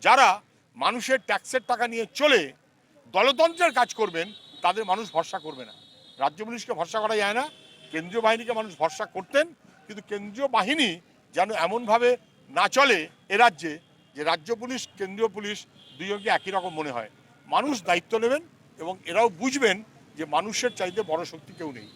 যারা মানুষের ট্যাক্সের টাকা নিয়ে চলে দলতন্ত্রের কাজ করবেন, তাদের মানুষ ভরসা করবে না। রাজ্য পুলিশকে ভরসা করা যায় না, কেন্দ্রীয় বাহিনীকে মানুষ ভরসা করতেন। কিন্তু কেন্দ্রীয় বাহিনী যেন এমনভাবে না চলে এ রাজ্যে যে রাজ্য পুলিশ, কেন্দ্রীয় পুলিশ দুজনকে একই রকম মনে হয়। মানুষ দায়িত্ব নেবেন এবং এরাও বুঝবেন যে মানুষের চাইতে বড় শক্তি কেউ নেই।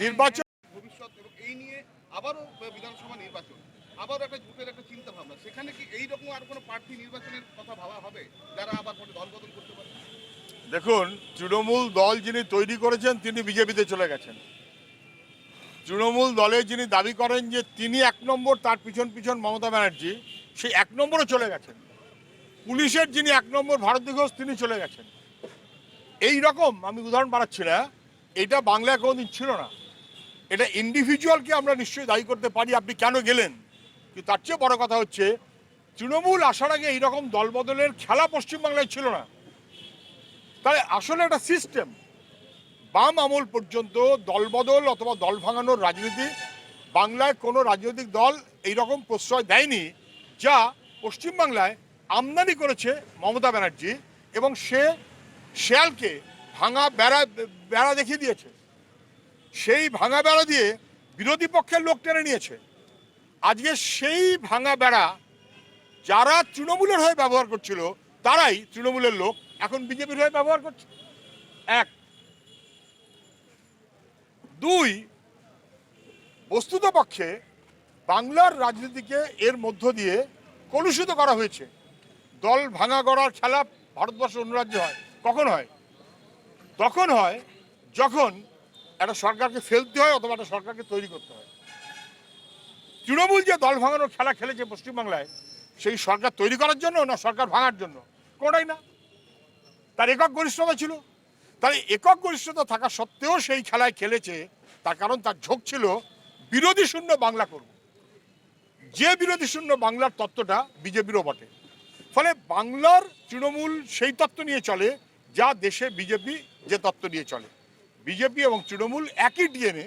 নির্বাচন ভবিষ্যৎ এবং এই নিয়ে আবারও বিধানসভা নির্বাচন, আবার একটা জোটের একটা চিন্তা ভাবনা, সেখানে কি এইরকম আর কোনো প্রার্থী নির্বাচনের কথা ভাবা হবে যারা আবার দল বদল করতে পারে? দেখুন, তৃণমূল দল যিনি তৈরি করেছেন তিনি বিজেপিতে চলে গেছেন। তৃণমূল দলে যিনি দাবি করেন যে তিনি 1 নম্বর, তার পিছন মমতা ব্যানার্জি, সেই 1 নম্বরও চলে গেছেন। পুলিশের যিনি 1 নম্বর ভারতী ঘোষ, তিনি চলে গেছেন। এই রকম আমি উদাহরণ বাড়াচ্ছি না, এটা বাংলায় কোনোদিন ছিল না। এটা ইন্ডিভিজুয়ালকে আমরা নিশ্চয়ই দায়ী করতে পারি, আপনি কেন গেলেন। কিন্তু তার চেয়ে বড় কথা হচ্ছে, তৃণমূল আসার আগে এইরকম দলবদলের খেলা পশ্চিমবাংলায় ছিল না। তাই আসলে একটা সিস্টেম, বাম আমল পর্যন্ত দলবদল অথবা দল ভাঙানোর রাজনীতি বাংলায় কোনো রাজনৈতিক দল এইরকম প্রশ্রয় দেয়নি, যা পশ্চিমবাংলায় আমদানি করেছে মমতা ব্যানার্জি। এবং সে শেয়ালকে ভাঙা বেড়া দেখিয়ে দিয়েছে, সেই ভাঙা বেড়া দিয়ে বিরোধী পক্ষের লোক টেনে নিয়েছে। আজকে সেই ভাঙা বেড়া যারা তৃণমূলের হয়ে ব্যবহার করছিল, তারাই তৃণমূলের লোক এখন বিজেপির হয়ে ব্যবহার করছে। 1, 2, বস্তুতপক্ষে বাংলার রাজনীতিকে এর মধ্য দিয়ে কলুষিত করা হয়েছে। দল ভাঙা গড়ার খেলা ভারতবর্ষের অন্য রাজ্যে হয়। কখন হয়? তখন হয় যখন একটা সরকারকে ফেলতে হয় অথবা একটা সরকারকে তৈরি করতে হয়। তৃণমূল যে দল ভাঙানোর খেলা খেলেছে পশ্চিমবাংলায়, সেই সরকার তৈরি করার জন্য না সরকার ভাঙার জন্য? কোনটাই না। তার একক গরিষ্ঠতা ছিল। তার একক গরিষ্ঠতা থাকা সত্ত্বেও সেই খেলায় খেলেছে, তার কারণ তার ঝোঁক ছিল বিরোধী শূন্য বাংলা করব। যে বিরোধী শূন্য বাংলার তত্ত্বটা বিজেপিরও বটে। ফলে বাংলার তৃণমূল সেই তত্ত্ব নিয়ে চলে যা দেশে বিজেপি যে তত্ত্ব নিয়ে চলে। বিজেপি এবং তৃণমূল একই ডিএনএ,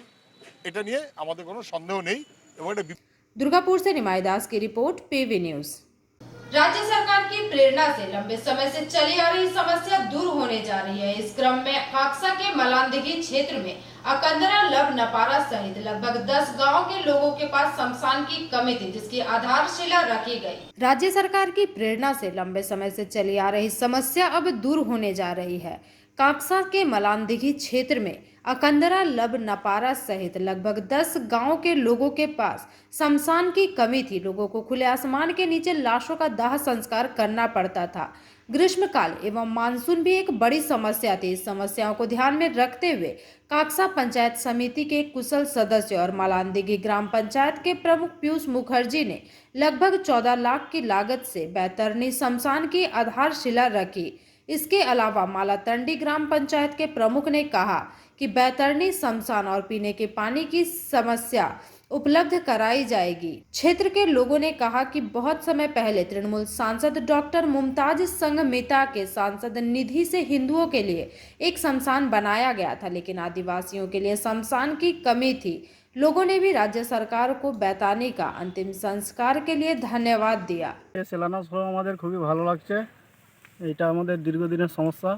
এটা নিয়ে আমাদের কোনো সন্দেহ নেই। এবং এটা दुर्गापुर से निमाई दास की रिपोर्ट, पीवी न्यूज। राज्य सरकार की प्रेरणा से लंबे समय से चली आ रही समस्या दूर होने जा रही है। इस क्रम में खाकसा के मलानदिघी क्षेत्र में अकंदरा, लब, नपारा सहित लगभग 10 गांव के लोगों के पास शमशान की कमी थी, जिसकी आधारशिला रखी गई। राज्य सरकार की प्रेरणा से लंबे समय से चली आ रही समस्या अब दूर होने जा रही है। काकसा के मलानदिघी क्षेत्र में अकंदरा, लब, नपारा सहित लगभग 10 गांवों के लोगों के पास शमशान की कमी थी। लोगों को खुले आसमान के नीचे लाशों का दाह संस्कार करना पड़ता था। ग्रीष्मकाल एवं मानसून भी एक बड़ी समस्या थी। इस समस्याओं को ध्यान में रखते हुए काकसा पंचायत समिति के कुशल सदस्य और मलानदिघी ग्राम पंचायत के प्रमुख पीयूष मुखर्जी ने लगभग 14 लाख की लागत से बैतरनी शमशान की आधारशिला रखी। इसके अलावा मालातंडी ग्राम पंचायत के प्रमुख ने कहा कि बैतरनी शमशान और पीने के पानी की समस्या उपलब्ध कराई जाएगी। क्षेत्र के लोगों ने कहा कि बहुत समय पहले तृणमूल सांसद डॉक्टर मुमताज संघमिता के सांसद निधि से हिंदुओं के लिए एक शमशान बनाया गया था, लेकिन आदिवासियों के लिए शमशान की कमी थी। लोगों ने भी राज्य सरकार को बैतानी का अंतिम संस्कार के लिए धन्यवाद दिया। শিলান্যাস হলো আমাদের খুবই ভালো লাগছে। এটা আমাদের দীর্ঘদিনের সমস্যা,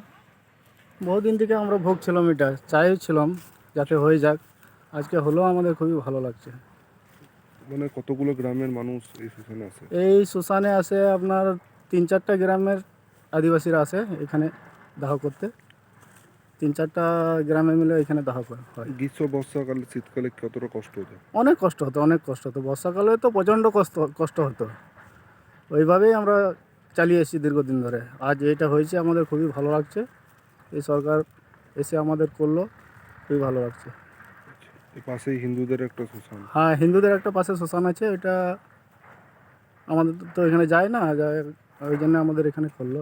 বহুদিন থেকে আমরা ভুগছিলাম, এটা চাইছিলাম যাতে হয়ে যাক, আজকে হলেও আমাদের খুবই ভালো লাগছে। মানে কতগুলো গ্রামের মানুষ এই শ্মশানে আছে? এই শ্মশানে আছে আপনার 3-4টা গ্রামের আদিবাসীরা আছে এখানে দাহ করতে, 3-4টা গ্রামে মিলে এখানে দাহ করা হয়। গ্রীষ্ম, বর্ষাকালে, শীতকালে কতটা কষ্ট হতো? অনেক কষ্ট হতো, অনেক কষ্ট হতো। বর্ষাকালে তো প্রচণ্ড কষ্ট হতো। ওইভাবেই আমরা চালিয়ে এসেছি দীর্ঘদিন ধরে। আজ এটা হয়েছে, আমাদের খুবই ভালো লাগছে। এই সরকার এসে আমাদের করলো, খুবই ভালো লাগছে। এই পাশেই হিন্দুদের একটা শ্মশান। হ্যাঁ, হিন্দুদের একটা পাশে শ্মশান আছে, এটা আমাদের তো এখানে যায় না, যায় ওই জন্য আমাদের এখানে করলো।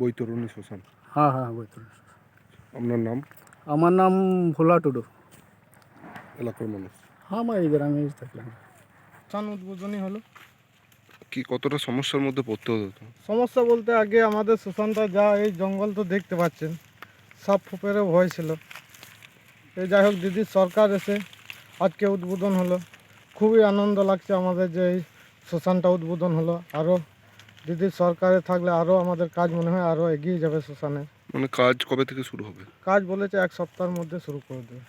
বৈতরণী শ্মশান। হ্যাঁ হ্যাঁ, বৈতরণী। আপনার নাম? আমার নাম ভোলা টুডু। এলাকার মানুষ? হ্যাঁ, আমার এই গ্রামে থাকলাম। শ্মশান উদ্বোধনী হলো। কি কতটা সমস্যার মধ্যে পড়তে হতো? সমস্যা বলতে আগে আমাদের শ্মশানটা যা, এই জঙ্গল তো দেখতে পাচ্ছেন, সাপ ফুপেরও ভয় ছিল। এই যাই হোক, দিদির সরকার এসে আজকে উদ্বোধন হলো, খুবই আনন্দ লাগছে আমাদের যে এই শ্মশানটা উদ্বোধন হলো। আরও দিদির সরকারে থাকলে আরও আমাদের কাজ মনে হয় আরও এগিয়ে যাবে শ্মশানে। মানে কাজ কবে থেকে শুরু হবে? কাজ বলেছে 1 সপ্তাহের মধ্যে শুরু করে দেবে।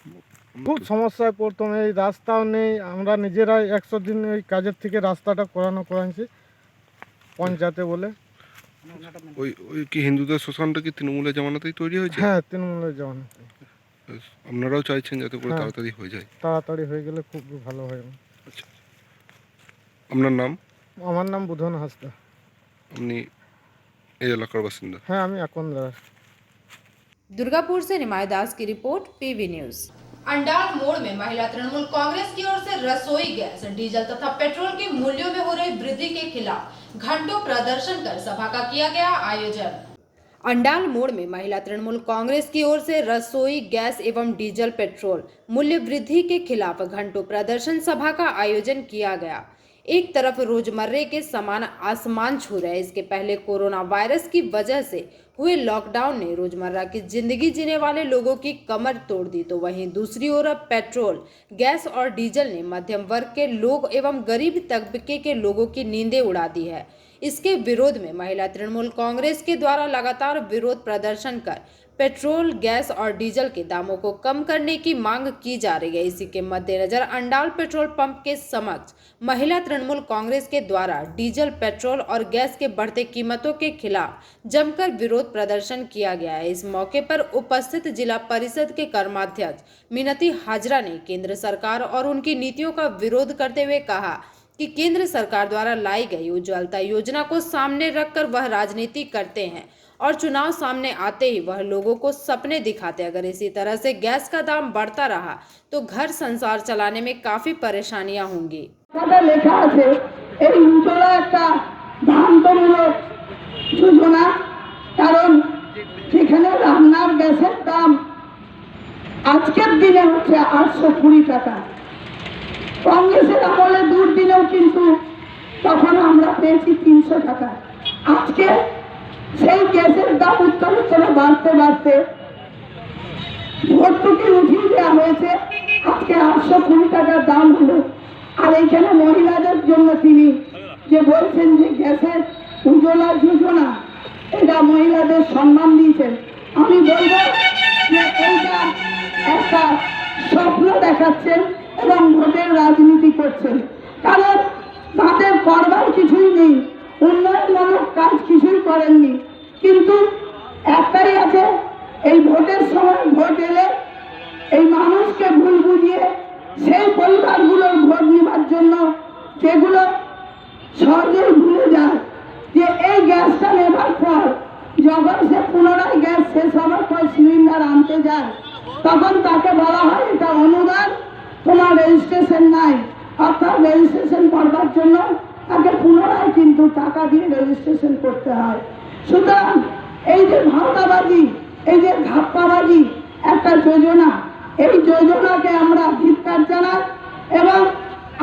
খুব সমস্যায় পড়তাম, এই রাস্তাও নেই, আমরা নিজেরাই 100 দিন এই কাজের থেকে রাস্তাটা করাচ্ছি পঞ্চায়েতে বলে। ওই কি হিন্দুদের শ্মশানটা কি তৃণমূলের জামানাতেই তৈরি হয়েছে? হ্যাঁ, তৃণমূলের জামানাতে। আপনারাও চাইছেন যাতে করে তাড়াতাড়ি হয়ে যায়? তাড়াতাড়ি হয়ে গেলে খুব ভালো হয়। আচ্ছা, আপনার নাম? আমার নাম বুধন হাসদা। আপনি এই এলাকার বাসিন্দা? হ্যাঁ, আমি আকন্দরা। दुर्गापुर से निमाय दास की रिपोर्ट, पीवी न्यूज। अंडाल मोड़ में महिला तृणमूल कांग्रेस की ओर से रसोई गैस, डीजल तथा पेट्रोल के मूल्यों में हो रही वृद्धि के खिलाफ घंटों प्रदर्शन कर सभा का किया गया आयोजन। अंडाल मोड़ में महिला तृणमूल कांग्रेस की ओर से रसोई गैस एवं डीजल पेट्रोल मूल्य वृद्धि के खिलाफ घंटों प्रदर्शन सभा का आयोजन किया गया। एक तरफ रोजमर्रे के सामान आसमान छू रहे, इसके पहले कोरोना वायरस की वजह से हुए लॉकडाउन ने रोजमर्रा की जिंदगी जीने वाले लोगों की कमर तोड़ दी, तो वहीं दूसरी ओर अब पेट्रोल, गैस और डीजल ने मध्यम वर्ग के लोग एवं गरीब तबके के लोगों की नींदें उड़ा दी है। इसके विरोध में महिला तृणमूल कांग्रेस के द्वारा लगातार विरोध प्रदर्शन कर पेट्रोल, गैस और डीजल के दामों को कम करने की मांग की जा रही है। इसी के मद्देनजर अंडाल पेट्रोल पंप के समक्ष महिला तृणमूल कांग्रेस के द्वारा डीजल, पेट्रोल और गैस के बढ़ते कीमतों के खिलाफ जमकर विरोध प्रदर्शन किया गया है। इस मौके पर उपस्थित जिला परिषद के कर्माध्यक्ष मिनती हाजरा ने केंद्र सरकार और उनकी नीतियों का विरोध करते हुए कहा कि केंद्र सरकार द्वारा लाई गई उज्ज्वलता योजना को सामने रखकर वह राजनीति करते हैं और चुनाव सामने आते ही वह लोगों को सपने दिखाते। अगर इसी तरह से गैस का दाम बढ़ता रहा तो घर संसार चलाने में काफी परेशानियां होंगी। লেখা আছে এই উজ্জ্বলা একটা ভ্রান্তমূলক যোজনা, কারণ সেখানে রান্নার গ্যাসের দাম আজকের দিনে হচ্ছে 820 টাকা। কংগ্রেসের আমলে দুর্দিনেও কিন্তু তখন আমরা পেয়েছি 300 টাকা। আজকে সেই গ্যাসের দাম উত্তরোত্তর বাড়তে বাড়তে ভর্তুকি উঠিয়ে দেওয়া হয়েছে, আজকে 820 টাকার দাম হলো। আর এইখানে মহিলাদের জন্য তিনি যে বলছেন যে গ্যাসের উজ্জ্বলা যোজনা, এটা মহিলাদের সম্মান দিয়েছেন। আমি বলবো যে এইটা একটা স্বপ্ন দেখাচ্ছেন এবং ভোটের রাজনীতি করছেন, কারণ তাদের করবার কিছুই নেই, উন্নয়নমূলক কাজ কিছুই করেননি। কিন্তু একটাই আছে, যখন সে পুনরায় গ্যাস শেষ হওয়ার পর সিলিন্ডার আনতে যায় তখন তাকে বলা হয় এটা অনুদান, তোমার রেজিস্ট্রেশন নাই, অর্থাৎ রেজিস্ট্রেশন করবার জন্য তাকে পুনরায় কিন্তু টাকা দিয়ে রেজিস্ট্রেশন করতে হয়। সুতরাং এই যে ভাওতাবাজি, এই যে ধাপ্পাবাজি একটা যোজনা, এই যোজনাকে আমরা ধিক্কার জানাই এবং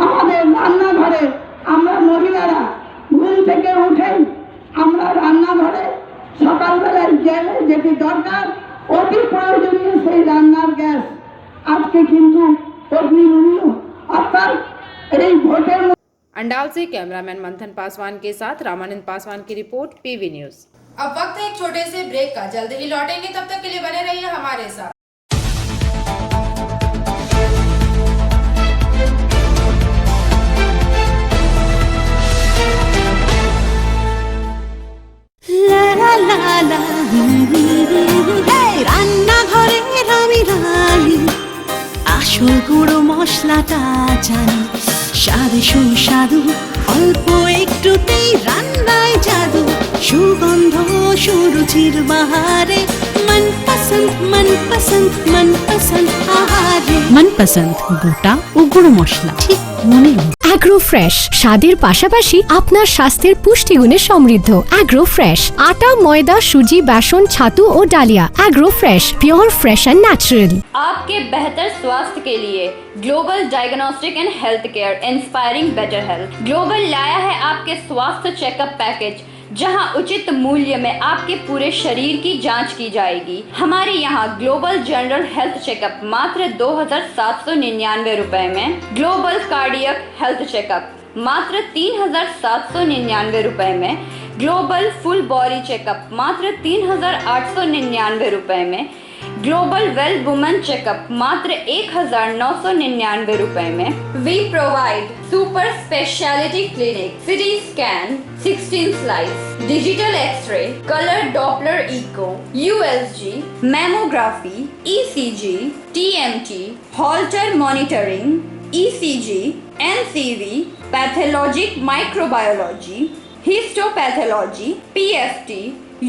আমাদের রান্নাঘরে আমরা মহিলারা ঘুম থেকে উঠেই আমরা রান্নাঘরে সকালবেলায় গেলে যেটি দরকার অতি প্রয়োজনীয় সেই রান্নার গ্যাস আজকে কিন্তু অগ্নিমূল্য, অর্থাৎ এই ভোটের अंडाल से कैमरामैन मंथन पासवान के साथ रामानंद पासवान की रिपोर्ट पीवी न्यूज। अब वक्त है एक छोटे से ब्रेक का, जल्द ही लौटेंगे, तब तक के लिए बने रहिए हमारे साथ। রান্নাঘরের আমি রানী, আসল গুঁড়ো মশলাটা জানি, স্বাদে সুস্বাদু অল্প একটুতেই রান্নায় জাদু, সুগন্ধ সুরুচির বাহারে মনপসন্দ আহারে মনপসন্দ গোটা ও গুঁড়ো মশলা ঠিক মনে। অ্যাগ্রো ফ্রেশ স্বাদের পাশাপাশি আপনার স্বাস্থ্যের পুষ্টিগুণে সমৃদ্ধ। অ্যাগ্রো ফ্রেশ আটা, ময়দা, সুজি, बेसन, ছাতু ও ডালিয়া। Agro fresh pure fresh and natural. आपके बेहतर स्वास्थ्य के लिए global diagnostic and health care inspiring better health global लाया है आपके स्वास्थ्य चेकअप पैकेज, जहां उचित मूल्य में आपके पूरे शरीर की जांच की जाएगी। हमारे यहां ग्लोबल जनरल हेल्थ चेकअप मात्र 2,799 रुपए में, ग्लोबल कार्डियक हेल्थ चेकअप मात्र 3,799 रुपए में, ग्लोबल फुल बॉडी चेकअप मात्र 3,899 रुपए में, ग्लोबल वेल वुमेन चेकअप मात्र 1,999 रुपए में। We provide super speciality clinic, CT scan, 16 slice, digital X ray, colour Doppler echo, USG, mammography, ECG, TMT, Holter monitoring, ECG, NCV, pathologic microbiology, histopathology, PFT,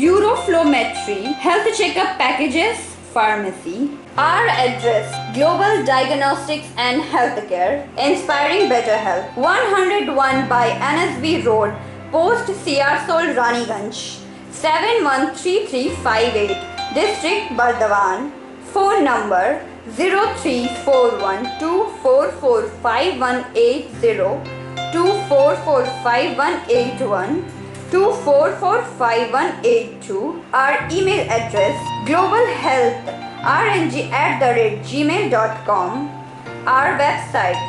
uroflowmetry, health checkup packages, pharmacy. Our address: Global Diagnostics and Healthcare, inspiring better health. 101 by NSB Road, Post Siarsol, Raniganj. 713358, District Bardhaman. Phone number 0341244580, 244581, 244582. Our email address: globalhealthrng@gmail.com. Our website: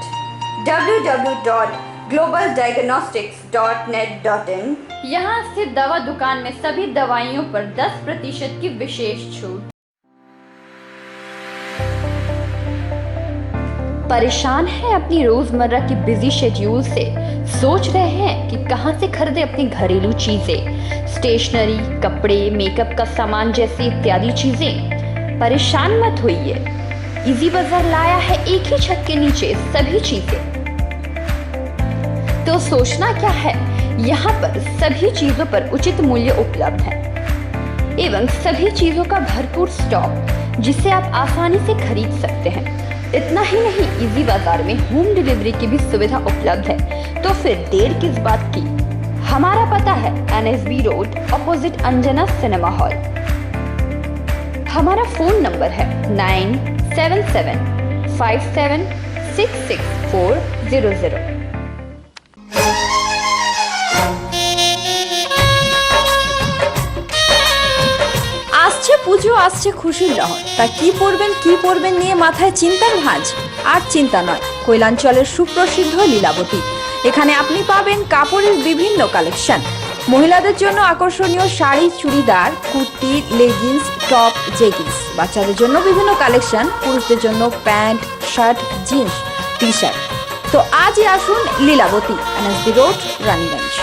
www.globaldiagnostics.net.in. यहाँ स्थित दवा दुकान में सभी दवाइयों पर 10% की विशेष छूट। परेशान हैं अपनी रोजमर्रा की बिजी शेड्यूल से? सोच रहे हैं कि कहां से खरीदें अपनी घरेलू चीजें, स्टेशनरी, कपड़े, मेकअप का सामान जैसी इत्यादि चीजें? परेशान मत होइए, इजी बाजार लाया है एक ही छत के नीचे सभी चीजें। तो सोचना क्या है, यहाँ पर सभी चीजों पर उचित मूल्य उपलब्ध है एवं सभी चीजों का भरपूर स्टॉक, जिसे आप आसानी से खरीद सकते हैं। इतना ही नहीं, इजी बाजार में होम डिलीवरी की भी सुविधा उपलब्ध है। तो फिर देर किस बात की? हमारा पता है NSB road, opposite Anjana cinema hall. हमारा फोन नंबर है 9775766400। আসছে পুজো, আসছে খুশির লহর, তা কি পরবেন নিয়ে মাথায় চিন্তার ভাঁজ। আর চিন্তা নয়, কৈলাঞ্চলের সুপ্রসিদ্ধ লীলাবতী। এখানে আপনি পাবেন কাপড়ের বিভিন্ন কালেকশন, মহিলাদের জন্য আকর্ষণীয় sari, churidar, kurti, leggings, top, jeggings, বাচ্চাদের জন্য বিভিন্ন কালেকশন, পুরুষদের জন্য pant, shirt, jeans, T shirt. তো আজই আসুন Lilabati, NSB road, Raniganj.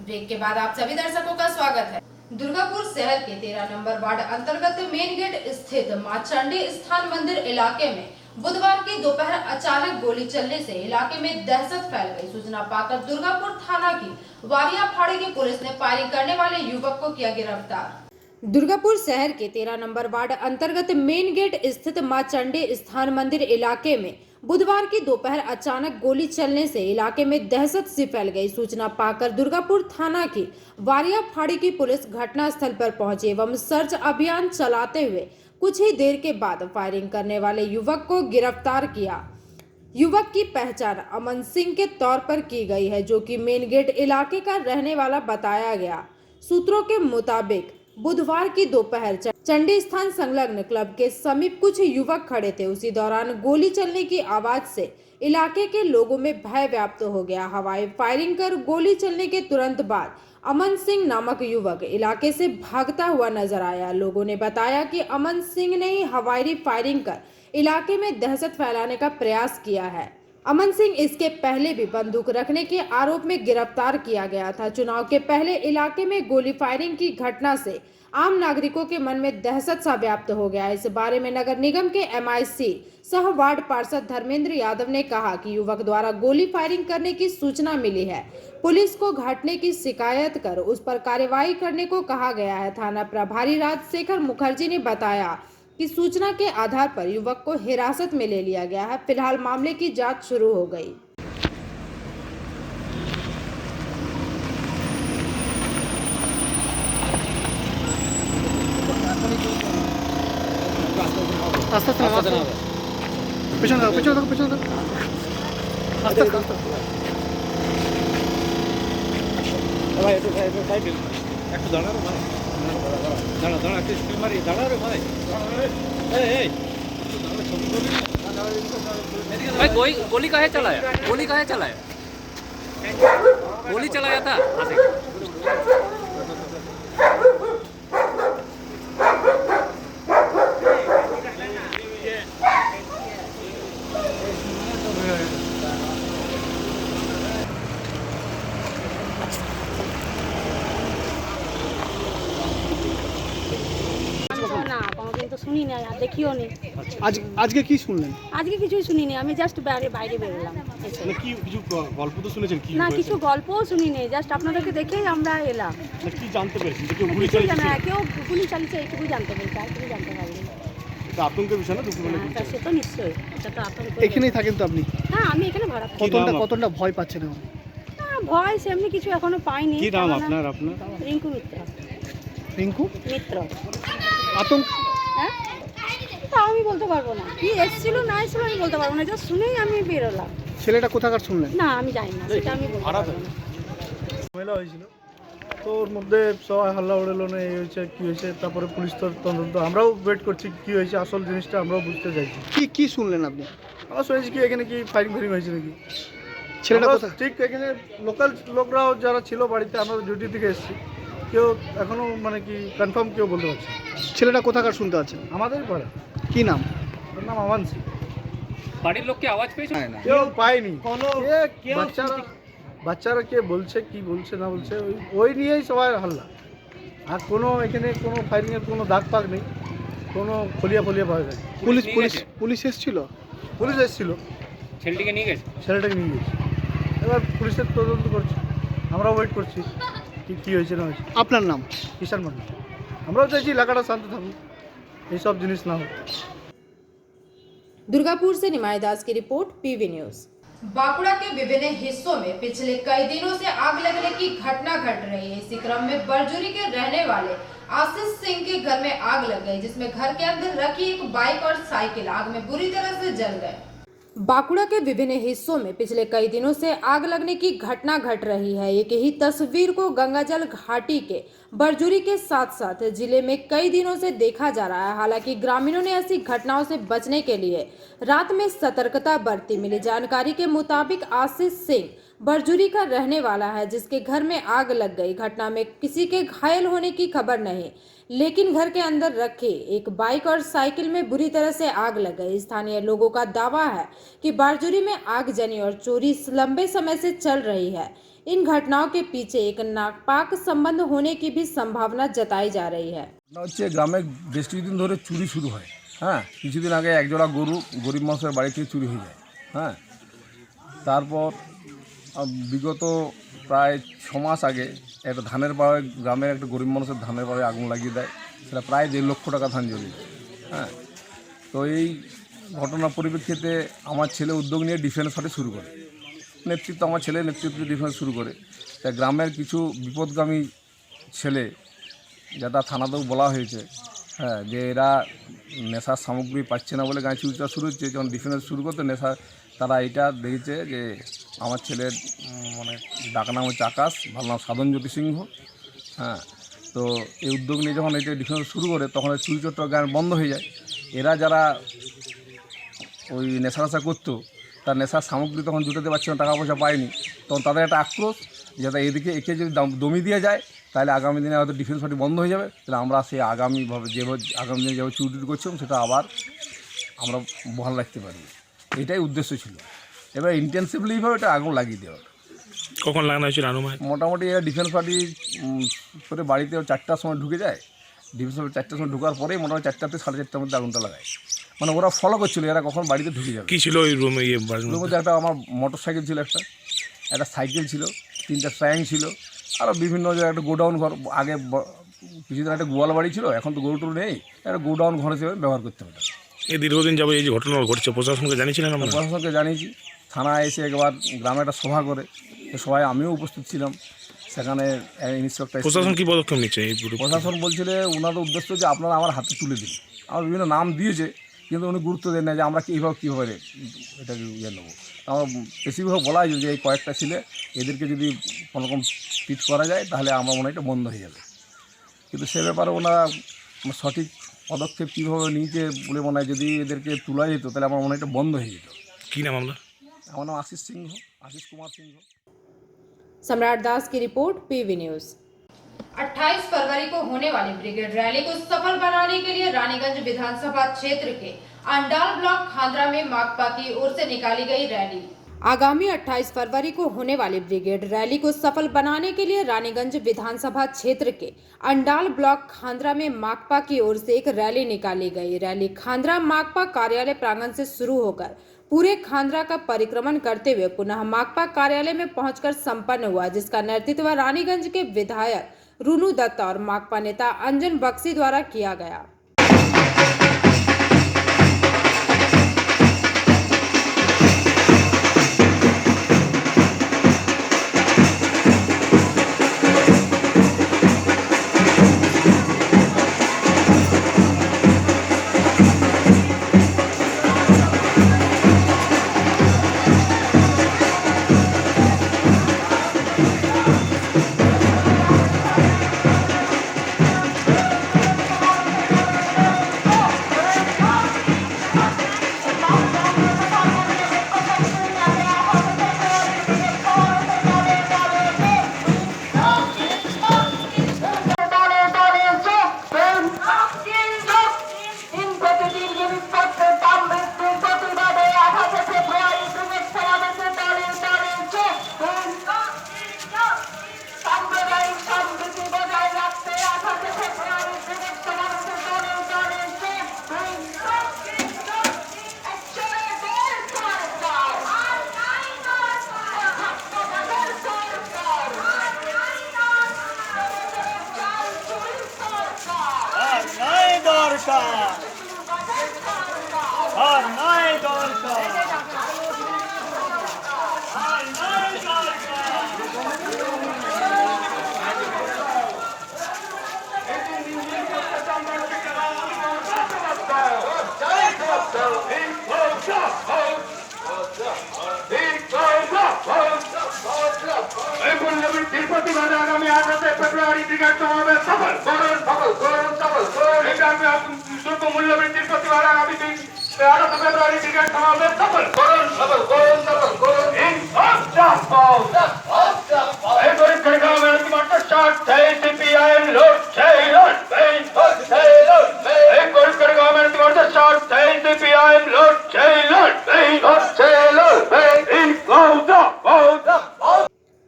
Break के बाद आप सभी दर्शकों का स्वागत है। दुर्गापुर शहर के 13 नंबर वार्ड अंतर्गत मेन गेट स्थित मां चंडी स्थान मंदिर इलाके में बुधवार की दोपहर अचानक गोली चलने से इलाके में दहशत फैल गई। सूचना पाकर दुर्गापुर थाना की वारिया फाड़े की पुलिस ने फायरिंग करने वाले युवक को किया गिरफ्तार। दुर्गापुर शहर के 13 नंबर वार्ड अंतर्गत मेन गेट स्थित मां चंडी स्थान मंदिर इलाके में बुधवार की दोपहर अचानक गोली चलने से इलाके में दहशत सी फैल गई। सूचना पाकर दुर्गापुर थाना की वारिया फाड़ी की पुलिस घटनास्थल पर पहुंची एवं सर्च अभियान चलाते हुए कुछ ही देर के बाद फायरिंग करने वाले युवक को गिरफ्तार किया। युवक की पहचान अमन सिंह के तौर पर की गई है, जो कि मेन गेट इलाके का रहने वाला बताया गया। सूत्रों के मुताबिक बुधवार की दोपहर चंडी स्थान संलग्न क्लब के समीप कुछ युवक खड़े थे। उसी दौरान गोली चलने की आवाज से इलाके के लोगों में भय व्याप्त हो गया। हवाई फायरिंग कर गोली चलने के तुरंत बाद अमन सिंह नामक युवक इलाके से भागता हुआ नजर आया। लोगों ने बताया कि अमन सिंह ने ही हवाई फायरिंग कर इलाके में दहशत फैलाने का प्रयास किया है। अमन सिंह इसके पहले भी बंदूक रखने के आरोप में गिरफ्तार किया गया था। चुनाव के पहले इलाके में गोली फायरिंग की घटना से आम नागरिकों के मन में दहशत सा व्याप्त हो गया। इस बारे में नगर निगम के MIC सह वार्ड पार्षद धर्मेंद्र यादव ने कहा कि युवक द्वारा गोली फायरिंग करने की सूचना मिली है। पुलिस को घटने की शिकायत कर उस पर कार्रवाई करने को कहा गया है। थाना प्रभारी राजशेखर मुखर्जी ने बताया कि सूचना के आधार पर युवक को हिरासत में ले लिया गया है। फिलहाल मामले की जांच शुरू हो गई। भाई गोली काहे चलाया? गोली काहे चलाया? गोली चलाया था। তো শুনি না, দেখিও নি। আজকে কি শুনলেন? আজকে কিছুই শুনি নি, আমি জাস্ট বাইরে বেরোলাম। মানে কি কিছু গল্প তো শুনেছেন? কি না, কিছু গল্পও শুনি নি, জাস্ট আপনাদেরকে দেখেই আমরা এলাম। মানে কি জানতে পেরেছেন যে কেউ গুলি চালিয়েছে? না, কেউ গুলি চালিয়েছে এইটুকু জানতে পেরেছি, আর কিছু জানতে পারিনি। এটা আতঙ্কের বিষয় না? হ্যাঁ, সে তো নিশ্চয়ই, এটা তো আতঙ্ক। এখানেই থাকেন তো আপনি? হ্যাঁ, আমি এখানে ভাড়া থাকি। কতটা ভয় পাচ্ছেন এখন? না, ভয় সেমনি কিছু এখনো পাইনি। কি নাম আপনার? রিঙ্কু মিত্র। রিঙ্কু মিত্র। আতঙ্ক? হ্যাঁ, তা আমি বলতে পারবো না, কি এসেছিল না এসেছিল আমি বলতে পারবো না, যা শুনেই আমি বেরোলাম। ছেলেটা কোথাকার শুনলেন? না, আমি জানি না, সেটা আমি বলতে পারবো না। ঝামেলা হয়েছিল তো ওর মধ্যে সবাই হাল্লা উড়েলো না, এই হয়েছে কী হয়েছে। তারপরে পুলিশ তো তদন্ত, আমরাও ওয়েট করছি কী হয়েছে আসল জিনিসটা আমরাও বুঝতে চাইছি। কি শুনলেন আপনি? আমরা শুনেছি কি এখানে কি ফায়ারিং হয়েছে নাকি। ছেলেটা ঠিক এখানে লোকাল লোকরাও যারা ছিল বাড়িতে, আমরা ডিউটি থেকে এসেছি, কেউ এখনও মানে কি কনফার্ম কেউ বলতে পারছে। ছেলেটা কোথাকার শুনতে পাচ্ছেন? আমাদের পাড়া। কি নাম? ওর নাম আমান সিং। বাড়ির লোককে আওয়াজ পেয়েছে? কেউ পায়নি। বাচ্চারা কে বলছে কি বলছে না বলছে ওই নিয়েই সবাই হাল্লা। আর কোনো এখানে কোনো ফায়ারিংয়ের কোনো দাগ পাক নেই, কোনো ফলিয়া পাওয়া যায়। পুলিশ এসেছিল? পুলিশ এসেছিল। ছেলেটাকে নিয়ে গেছে? ছেলেটাকে নিয়ে গেছে, এবার পুলিশের তদন্ত করছে, আমরা ওয়েট করছি কি হয়েছে না হয়েছে। আপনার নাম? কিষান মন্ডল। আমরাও চাইছি এলাকাটা শান্ত থাকুক, এইসব জিনিস না হোক। दुर्गापुर से निमाय दास की रिपोर्ट, PV न्यूज। बांकुड़ा के विभिन्न हिस्सों में पिछले कई दिनों से आग लगने की घटना घट रही है। इसी क्रम में बरजुरी के रहने वाले आशीष सिंह के घर में आग लग गई, जिसमें घर के अंदर रखी एक बाइक और साइकिल आग में बुरी तरह से जल गए। बांकुड़ा के विभिन्न हिस्सों में पिछले कई दिनों से आग लगने की घटना घट रही है। एक ही तस्वीर को गंगाजल घाटी के बरजुरी के साथ साथ जिले में कई दिनों से देखा जा रहा है। हालांकि ग्रामीणों ने ऐसी घटनाओं से बचने के लिए रात में सतर्कता बरती। मिली जानकारी के मुताबिक आशीष सिंह बरजुरी का रहने वाला है, जिसके घर में आग लग गई। घटना में किसी के घायल होने की खबर नहीं, लेकिन घर के अंदर रखे एक बाइक और साइकिल में बुरी तरह से आग लग गई। स्थानीय लोगों का दावा है कि बरजुरी में आगजनी और चोरी लंबे समय से चल रही है। इन घटनाओं के पीछे एक नापाक संबंध होने की भी संभावना जताई जा रही है। হচ্ছে গ্রামে বেশ কিছুদিন ধরে চুরি শুরু হয়। হ্যাঁ, কিছুদিন আগে একজোড়া গরু গরিব মানুষের বাড়ি থেকে চুরি হয়ে যায়। হ্যাঁ, তারপর বিগত প্রায় 6 মাস আগে একটা ধানের পাড়ে গ্রামের একটা গরিব মানুষের ধানের পাড়ে আগুন লাগিয়ে দেয়, সেটা প্রায় 1.5 লক্ষ টাকা ধান জ্বলে যায়। হ্যাঁ, তো এই ঘটনার পরিপ্রেক্ষিতে আমার ছেলে উদ্যোগ নিয়ে ডিফেন্স পার্টি শুরু করে, আমার ছেলে নেতৃত্বে ডিফেন্স শুরু করে। তা গ্রামের কিছু বিপদগামী ছেলে, যেটা থানাতেও বলা হয়েছে, হ্যাঁ, যে এরা নেশার সামগ্রী পাচ্ছে না বলে গাঁ চুরিটা শুরু হচ্ছে। যখন ডিফেন্স শুরু করতে নেশা, তারা এটা দেখেছে যে আমার ছেলের মানে ডাকনাম হচ্ছে আকাশ, ভালো নাম সাধনজ্যোতি সিংহ। হ্যাঁ, তো এই উদ্যোগ নিয়ে যখন এটা ডিফেন্স শুরু করে তখন চুরি চট্টর গান বন্ধ হয়ে যায়। এরা যারা ওই নেশা করতো, তার নেশার সামগ্রী তখন জুটাতে পারছে না, টাকা পয়সা পায়নি, তখন তাদের একটা আক্রোশ, যাতে একে যদি দমি দিয়ে যায় তাহলে আগামী দিনে হয়তো ডিফেন্স পার্টি বন্ধ হয়ে যাবে, তাহলে আমরা সেই আগামী দিনে যেভাবে চুরি করছিলাম সেটা আবার আমরা বহাল রাখতে পারি। এটাই উদ্দেশ্য ছিল। এবার ইন্টেন্সিভলিভাবে এটা আগুন লাগিয়ে দেওয়ার। কখন লাগানো হয়েছিল আনুমানিক? মোটামুটি এরা ডিফেন্স পার্টি করে বাড়িতে 4টার সময় ঢুকে যায়। ডিফেন্স পার্টি 4টার সময় ঢোকার পরেই মোটামুটি 4টা থেকে 4:30টার মধ্যে আগুনটা লাগায়। মানে ওরা ফলো করছিল এরা কখন বাড়িতে ঢুকে যাবে। কী ছিল ওই রুমে? রুমের মধ্যে একটা আমার মোটর সাইকেল ছিল, একটা সাইকেল ছিল, 3টা ট্যাঙ্ক ছিল, আরও বিভিন্ন জায়গায় একটা গোডাউন ঘর। আগে কিছুদিন একটা গোয়াল বাড়ি ছিল, এখন তো গরু টরু নেই, একটা গোডাউন ঘর হিসেবে ব্যবহার করতে হবে। এই দীর্ঘদিন যাবে এই যে ঘটনা ঘটছে, প্রশাসনকে জানিয়েছিলেন? আমরা প্রশাসনকে জানিয়েছি, থানায় এসে একবার গ্রামে একটা সভা করে, সবাই আমিও উপস্থিত ছিলাম। সেখানে ইন্সপেক্টর। প্রশাসন কী পদক্ষেপ নিচ্ছে? এই প্রশাসন বলছিল ওনাদের উদ্দেশ্য যে আপনারা আমার হাতে তুলে দিন। আমার বিভিন্ন নাম দিয়েছে, কিন্তু উনি গুরুত্ব দেন না যে আমরা কীভাবে এটা নেবো। আমার বেশিরভাগ বলা হয় যে এই কয়েকটা ছেলে, এদেরকে যদি কোনোরকম ট্রিট করা যায় তাহলে আমার মনে হয় এটা বন্ধ হয়ে যাবে। কিন্তু সে ব্যাপারে ওনারা সঠিক পদক্ষেপ কীভাবে নিয়েছে বলে মনে হয়, যদি এদেরকে তোলা যেত তাহলে আমার মনে হয় এটা বন্ধ হয়ে যেত। কী নাম আপনার? আমার নাম আশিস কুমার সিংহ। सम्राट दास की रिपोर्ट, पीवी न्यूज। 28 फरवरी को होने वाली ब्रिगेड रैली को सफल बनाने के लिए रानीगंज विधानसभा क्षेत्र के अंडाल ब्लॉक खांद्रा में माकपा की ओर से निकाली गई रैली। आगामी 28 फरवरी को होने वाली ब्रिगेड रैली को सफल बनाने के लिए रानीगंज विधानसभा क्षेत्र के अंडाल ब्लॉक खांद्रा में माकपा की ओर से एक रैली निकाली गई। रैली खांद्रा माकपा कार्यालय प्रांगण से शुरू होकर पूरे खांद्रा का परिक्रमण करते हुए पुनः माकपा कार्यालय में पहुंचकर संपन्न हुआ, जिसका नेतृत्व रानीगंज के विधायक रूनू दत्त और माकपा नेता अंजन बक्सी द्वारा किया गया।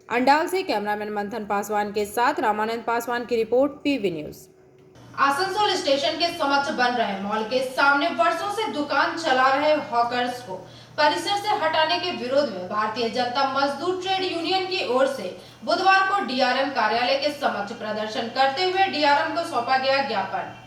अंडाल से से कैमरामैन मंथन पासवान के साथ रामानंद पासवान की report, PV news. Asansol station के समक्ष बन रहे मॉल के सामने वर्षों से दुकान चला रहे हॉकर्स को परिसर से हटाने के विरोध में भारतीय जनता मजदूर ट्रेड यूनियन की ओर से बुधवार को डीआरएम कार्यालय के समक्ष प्रदर्शन करते हुए डीआरएम को सौंपा गया ज्ञापन।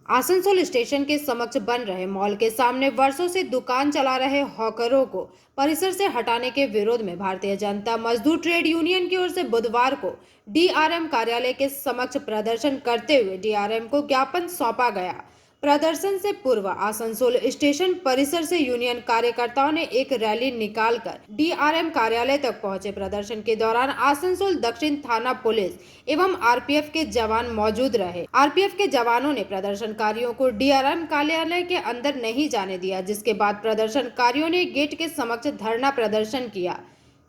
आसनसोल स्टेशन के समक्ष बन रहे मॉल के सामने वर्षों से दुकान चला रहे हॉकरों को परिसर से हटाने के विरोध में भारतीय जनता मजदूर ट्रेड यूनियन की ओर से बुधवार को डीआरएम कार्यालय के समक्ष प्रदर्शन करते हुए डीआरएम को ज्ञापन सौंपा गया। प्रदर्शन से पूर्व आसनसोल स्टेशन परिसर से यूनियन कार्यकर्ताओं ने एक रैली निकालकर डीआरएम कार्यालय तक पहुंचे। प्रदर्शन के दौरान आसनसोल दक्षिण थाना पुलिस एवं आरपीएफ के जवान मौजूद रहे। आरपीएफ के जवानों ने प्रदर्शनकारियों को डीआरएम कार्यालय के अंदर नहीं जाने दिया, जिसके बाद प्रदर्शनकारियों ने गेट के समक्ष धरना प्रदर्शन किया।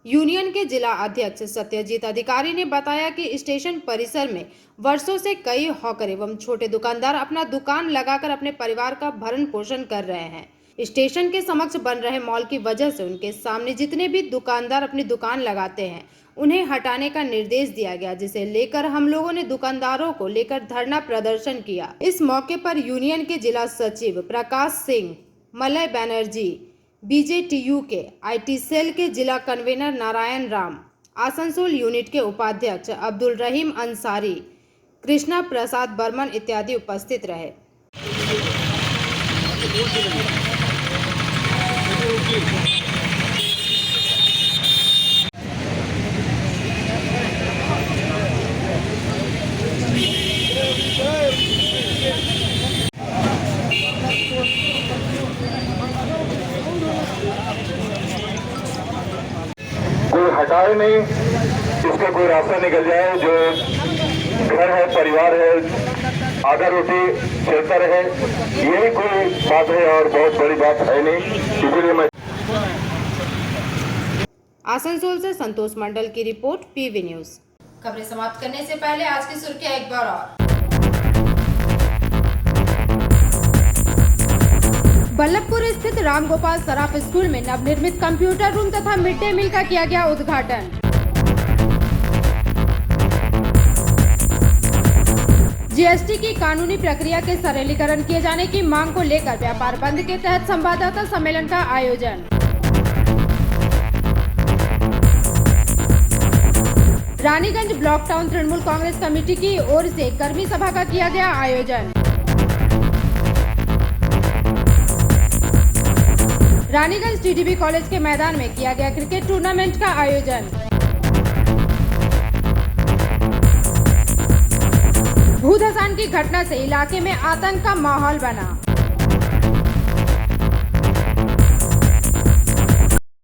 यूनियन के जिला अध्यक्ष सत्यजीत अधिकारी ने बताया कि स्टेशन परिसर में वर्षों से कई हॉकर एवं छोटे दुकानदार अपना दुकान लगाकर अपने परिवार का भरण पोषण कर रहे हैं। स्टेशन के समक्ष बन रहे मॉल की वजह से उनके सामने जितने भी दुकानदार अपनी दुकान लगाते हैं उन्हें हटाने का निर्देश दिया गया, जिसे लेकर हम लोगों ने दुकानदारों को लेकर धरना प्रदर्शन किया। इस मौके पर यूनियन के जिला सचिव प्रकाश सिंह, मलय बैनर्जी, बीजेटीयू के आईटी सेल के जिला कन्वीनर नारायण राम, आसनसोल यूनिट के उपाध्यक्ष अब्दुल रहीम अंसारी, कृष्णा प्रसाद बर्मन इत्यादि उपस्थित रहे। कोई हटाए नहीं, इसका कोई रास्ता निकल जाए। जो घर है, परिवार है, आधा रोटी चलता रहे, यही कोई बात है और बहुत बड़ी बात है नहीं। इसलिए मैं आसनसोल से संतोष मंडल की रिपोर्ट, पीवी न्यूज। खबरें समाप्त करने से पहले आज की सुर्खियां एक बार और। बल्लभपुर स्थित रामगोपाल सराफ स्कूल में नवनिर्मित कंप्यूटर रूम तथा मिड डे मील का किया गया उद्घाटन। जीएसटी की कानूनी प्रक्रिया के सरलीकरण किए जाने की मांग को लेकर व्यापार बंद के तहत संवाददाता सम्मेलन का आयोजन। Raniganj block town Trinamool Congress committee की ओर से कर्मी सभा का किया गया आयोजन। रानीगंज टीडीबी कॉलेज के मैदान में किया गया क्रिकेट टूर्नामेंट का आयोजन। भू धसान की घटना से इलाके में आतंक का माहौल बना।